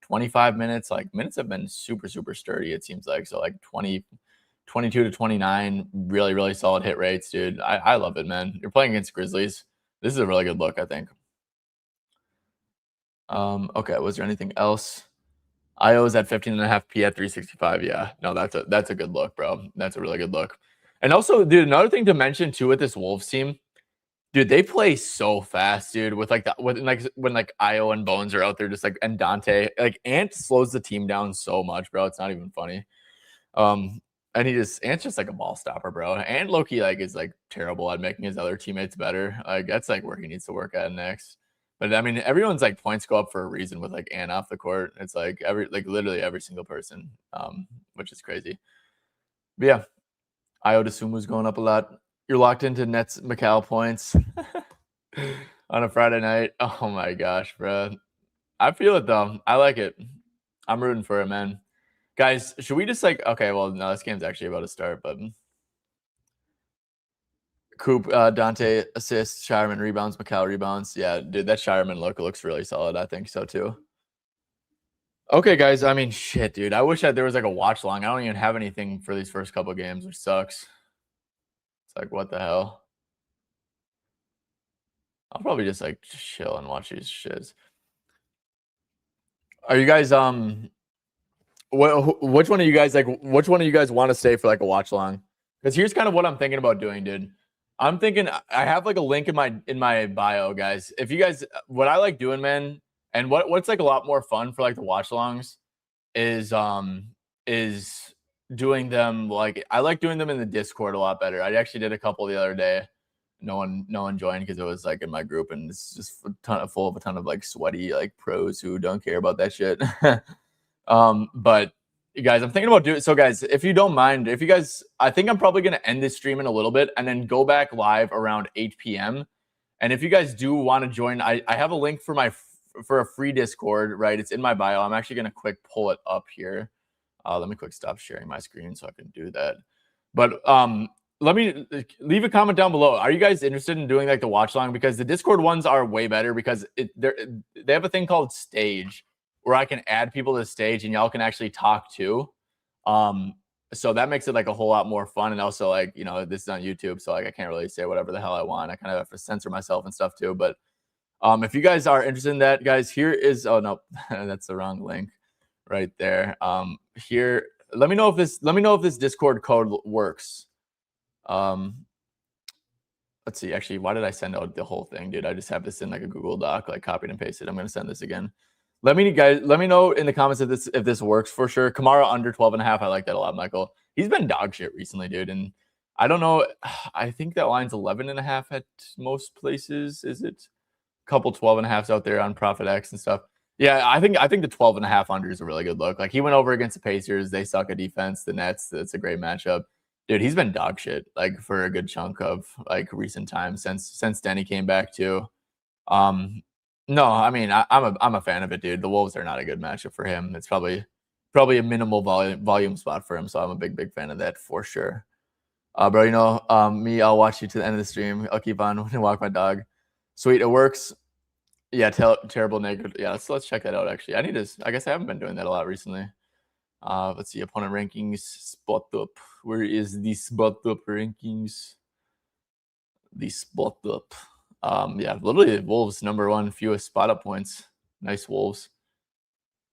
25 minutes, like minutes have been super, super sturdy, it seems like. So like 22 to 29, really, really solid hit rates, dude. I love it, man. You're playing against Grizzlies. This is a really good look, I think. Okay, was there anything else? IO is at 15.5 P at 365. Yeah, no, that's a good look, bro. That's a really good look. And also, dude, another thing to mention too with this Wolves team, dude, they play so fast, dude. With like when like Io and Bones are out there, just like and Dante, like Ant slows the team down so much, bro. It's not even funny. And Ant's just like a ball stopper, bro. And Loki like is like terrible at making his other teammates better. Like that's like where he needs to work at next. But I mean, everyone's like points go up for a reason with like Ant off the court. It's like literally every single person, which is crazy. But yeah, Io DeSumu's going up a lot. You're locked into Nets Macau points on a Friday night. Oh my gosh, bro. I feel it though. I like it. I'm rooting for it, man. Guys, should we just like okay, well, no, this game's actually about to start, but Coop, Dante assists, Shireman rebounds, Macau rebounds. Yeah, dude, that Shireman look looks really solid. I think so too. Okay, guys. I mean, shit, dude. I wish that there was like a watch long. I don't even have anything for these first couple games, which sucks. It's like, what the hell? I'll probably just like chill and watch these shits. Are you guys which one of you guys which one of you guys want to stay for like a watch long? Because here's kind of what I'm thinking about doing, dude. I'm thinking I have like a link in my bio, guys. If you guys what I like doing, man, and what's like a lot more fun for like the watch alongs is doing them like I like doing them in the Discord a lot better. I actually did a couple the other day. No one joined because it was like in my group and it's just full of a ton of like sweaty like pros who don't care about that shit. But you guys, I'm thinking about doing so, guys. If you don't mind, if you guys, I think I'm probably gonna end this stream in a little bit and then go back live around 8 p.m. And if you guys do want to join, I have a link for a free Discord, right? It's in my bio. I'm actually gonna quick pull it up here. Let me quick stop sharing my screen so I can do that. But let me leave a comment down below. Are you guys interested in doing like the watch long? Because the Discord ones are way better because they have a thing called Stage where I can add people to the stage and y'all can actually talk too. So that makes it like a whole lot more fun. And also like, this is on YouTube. So like, I can't really say whatever the hell I want. I kind of have to censor myself and stuff too. But if you guys are interested in that, guys, here is, oh no, that's the wrong link right there. Here, let me know if this Discord code works. Let's see, actually, why did I send out the whole thing, dude? I just have this in like a Google Doc, like copied and pasted. I'm going to send this again. Let me know in the comments if this works for sure. Kamara under 12.5. I like that a lot, Michael. he's been dog shit recently, dude. And I don't know. I think that line's 11.5 at most places. Is it? A couple 12.5s out there on Profit X and stuff. Yeah, I think the 12.5 under is a really good look. Like he went over against the Pacers. They suck at defense. The Nets, that's a great matchup. Dude, he's been dog shit like for a good chunk of like recent times since Denny came back too. No, I mean I'm a fan of it, dude. The Wolves are not a good matchup for him. It's probably a minimal volume spot for him. So I'm a big fan of that for sure. Bro, you know, me, I'll watch you to the end of the stream. I'll keep on and walk my dog. Sweet, it works. Yeah, terrible negative. Yeah, let's check that out. Actually, I guess I haven't been doing that a lot recently. Let's see, opponent rankings, spot up. Where is the spot up rankings? The spot up. Yeah, literally Wolves #1 fewest spot up points. Nice Wolves.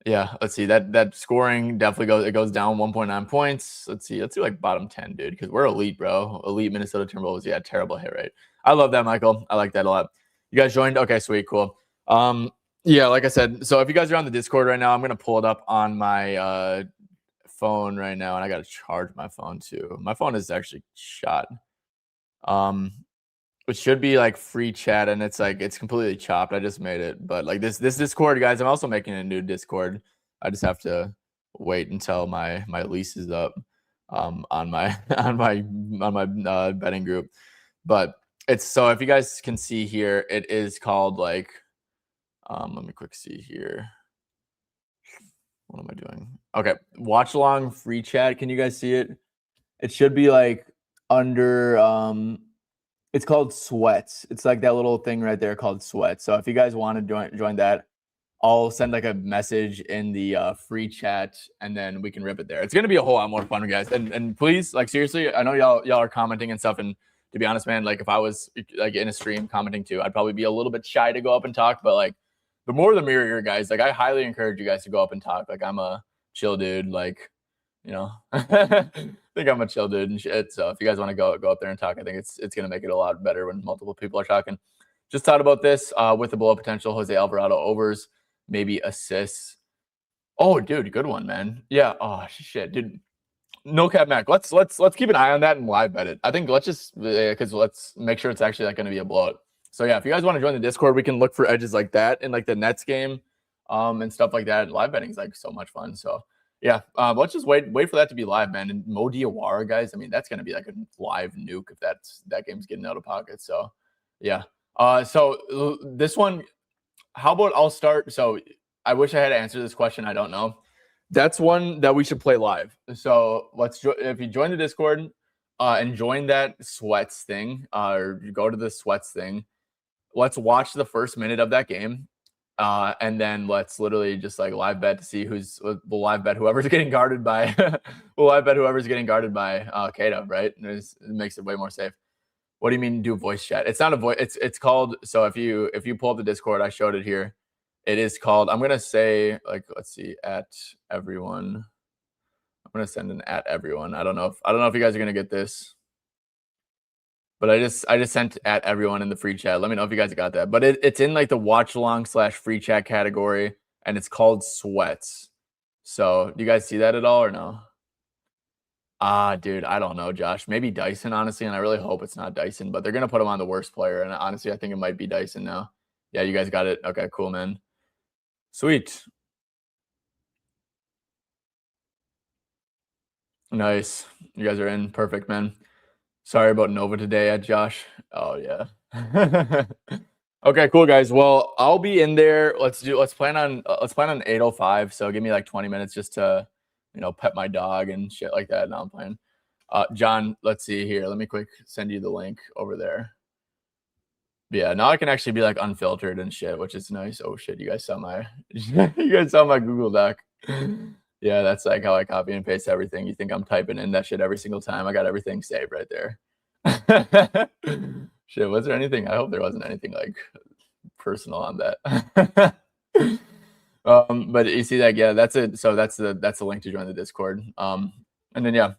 Yeah, let's see that scoring definitely goes down 1.9 points. Let's do like bottom 10, dude, because we're elite, bro. Elite Minnesota Timberwolves. Yeah, terrible hit rate. I love that, Michael. I like that a lot. You guys joined? Okay, sweet, cool. Yeah, like I said, so if you guys are on the Discord right now, I'm gonna pull it up on my phone right now, and I gotta charge my phone too. My phone is actually shot. It should be like free chat, and it's completely chopped. I just made it, but like this Discord, guys, I'm also making a new Discord. I just have to wait until my lease is up on my betting group. But it's so if you guys can see here, it is called like let me quick see here. What am I doing? Okay, Watchalong free chat. Can you guys see it? It should be like under it's called Sweats. It's like that little thing right there called Sweats. So if you guys want to join that, I'll send like a message in the free chat, and then we can rip it there. It's gonna be a whole lot more fun, guys. And please, like seriously, I know y'all are commenting and stuff. And to be honest, man, like if I was like in a stream commenting too, I'd probably be a little bit shy to go up and talk. But like the more the merrier, guys. Like I highly encourage you guys to go up and talk. Like I'm a chill dude. Like you know, I think I'm a chill dude and shit. So if you guys want to go up there and talk, I think it's gonna make it a lot better when multiple people are talking. Just thought about this with the blow potential. Jose Alvarado overs, maybe assists. Oh, dude, good one, man. Yeah. Oh shit, dude. No cap, Mac. Let's keep an eye on that and live bet it. I think let's make sure it's actually like going to be a blowout. So yeah, if you guys want to join the Discord, we can look for edges like that in like the Nets game, and stuff like that. Live betting is like so much fun. So yeah, let's just wait for that to be live, man. And Mo Diawara, guys, I mean that's going to be like a live nuke if that game's getting out of pocket. So yeah. So this one, how about I'll start? So I wish I had answered this question. I don't know. That's one that we should play live. So if you join the Discord and join that Sweats thing, or you go to the Sweats thing, let's watch the first minute of that game. And then let's literally just like live bet to see we'll live bet whoever's getting guarded by Kato, right? It makes it way more safe. What do you mean do voice chat? It's not a voice. It's called. So if you pull up the Discord, I showed it here. It is called. I'm gonna say like let's see at everyone. I'm gonna send an at everyone. I don't know if you guys are gonna get this, but I just sent at everyone in the free chat. Let me know if you guys got that. But it's in like the watch along / free chat category, and it's called Sweats. So do you guys see that at all or no? Dude, I don't know, Josh. Maybe Dyson, honestly, and I really hope it's not Dyson, but they're gonna put him on the worst player, and honestly, I think it might be Dyson now. Yeah, you guys got it. Okay, cool, man. Sweet. Nice. You guys are in. Perfect, man. Sorry about Nova today, Josh. Oh yeah. Okay, cool, guys. Well, I'll be in there. Let's plan on 8:05. So give me like 20 minutes just to, pet my dog and shit like that. Now I'm playing. John, let's see here. Let me quick send you the link over there. But yeah, now I can actually be like unfiltered and shit, which is nice. Oh shit, you guys saw my Google Doc. Yeah, that's like how I copy and paste everything. You think I'm typing in that shit every single time? I got everything saved right there. Shit, was there anything? I hope there wasn't anything like personal on that. But you see that? Yeah, that's it. So that's the link to join the Discord. And then yeah,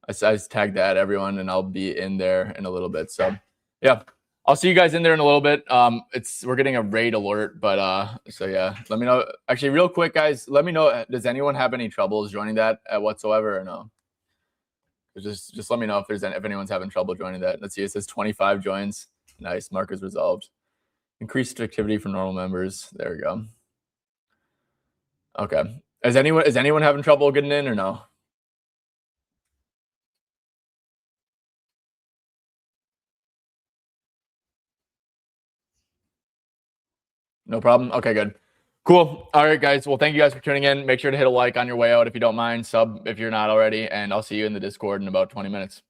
I just tagged that everyone, and I'll be in there in a little bit. So yeah. I'll see you guys in there in a little bit. We're getting a raid alert, but so yeah, let me know. Actually, real quick, guys, let me know. Does anyone have any troubles joining that whatsoever or no? Just let me know if anyone's having trouble joining that. Let's see. It says 25 joins. Nice. Mark is resolved. Increased activity for normal members. There we go. Okay. Is anyone having trouble getting in or no? No problem. Okay, good. Cool. All right, guys. Well, thank you guys for tuning in. Make sure to hit a like on your way out if you don't mind. Sub if you're not already. And I'll see you in the Discord in about 20 minutes.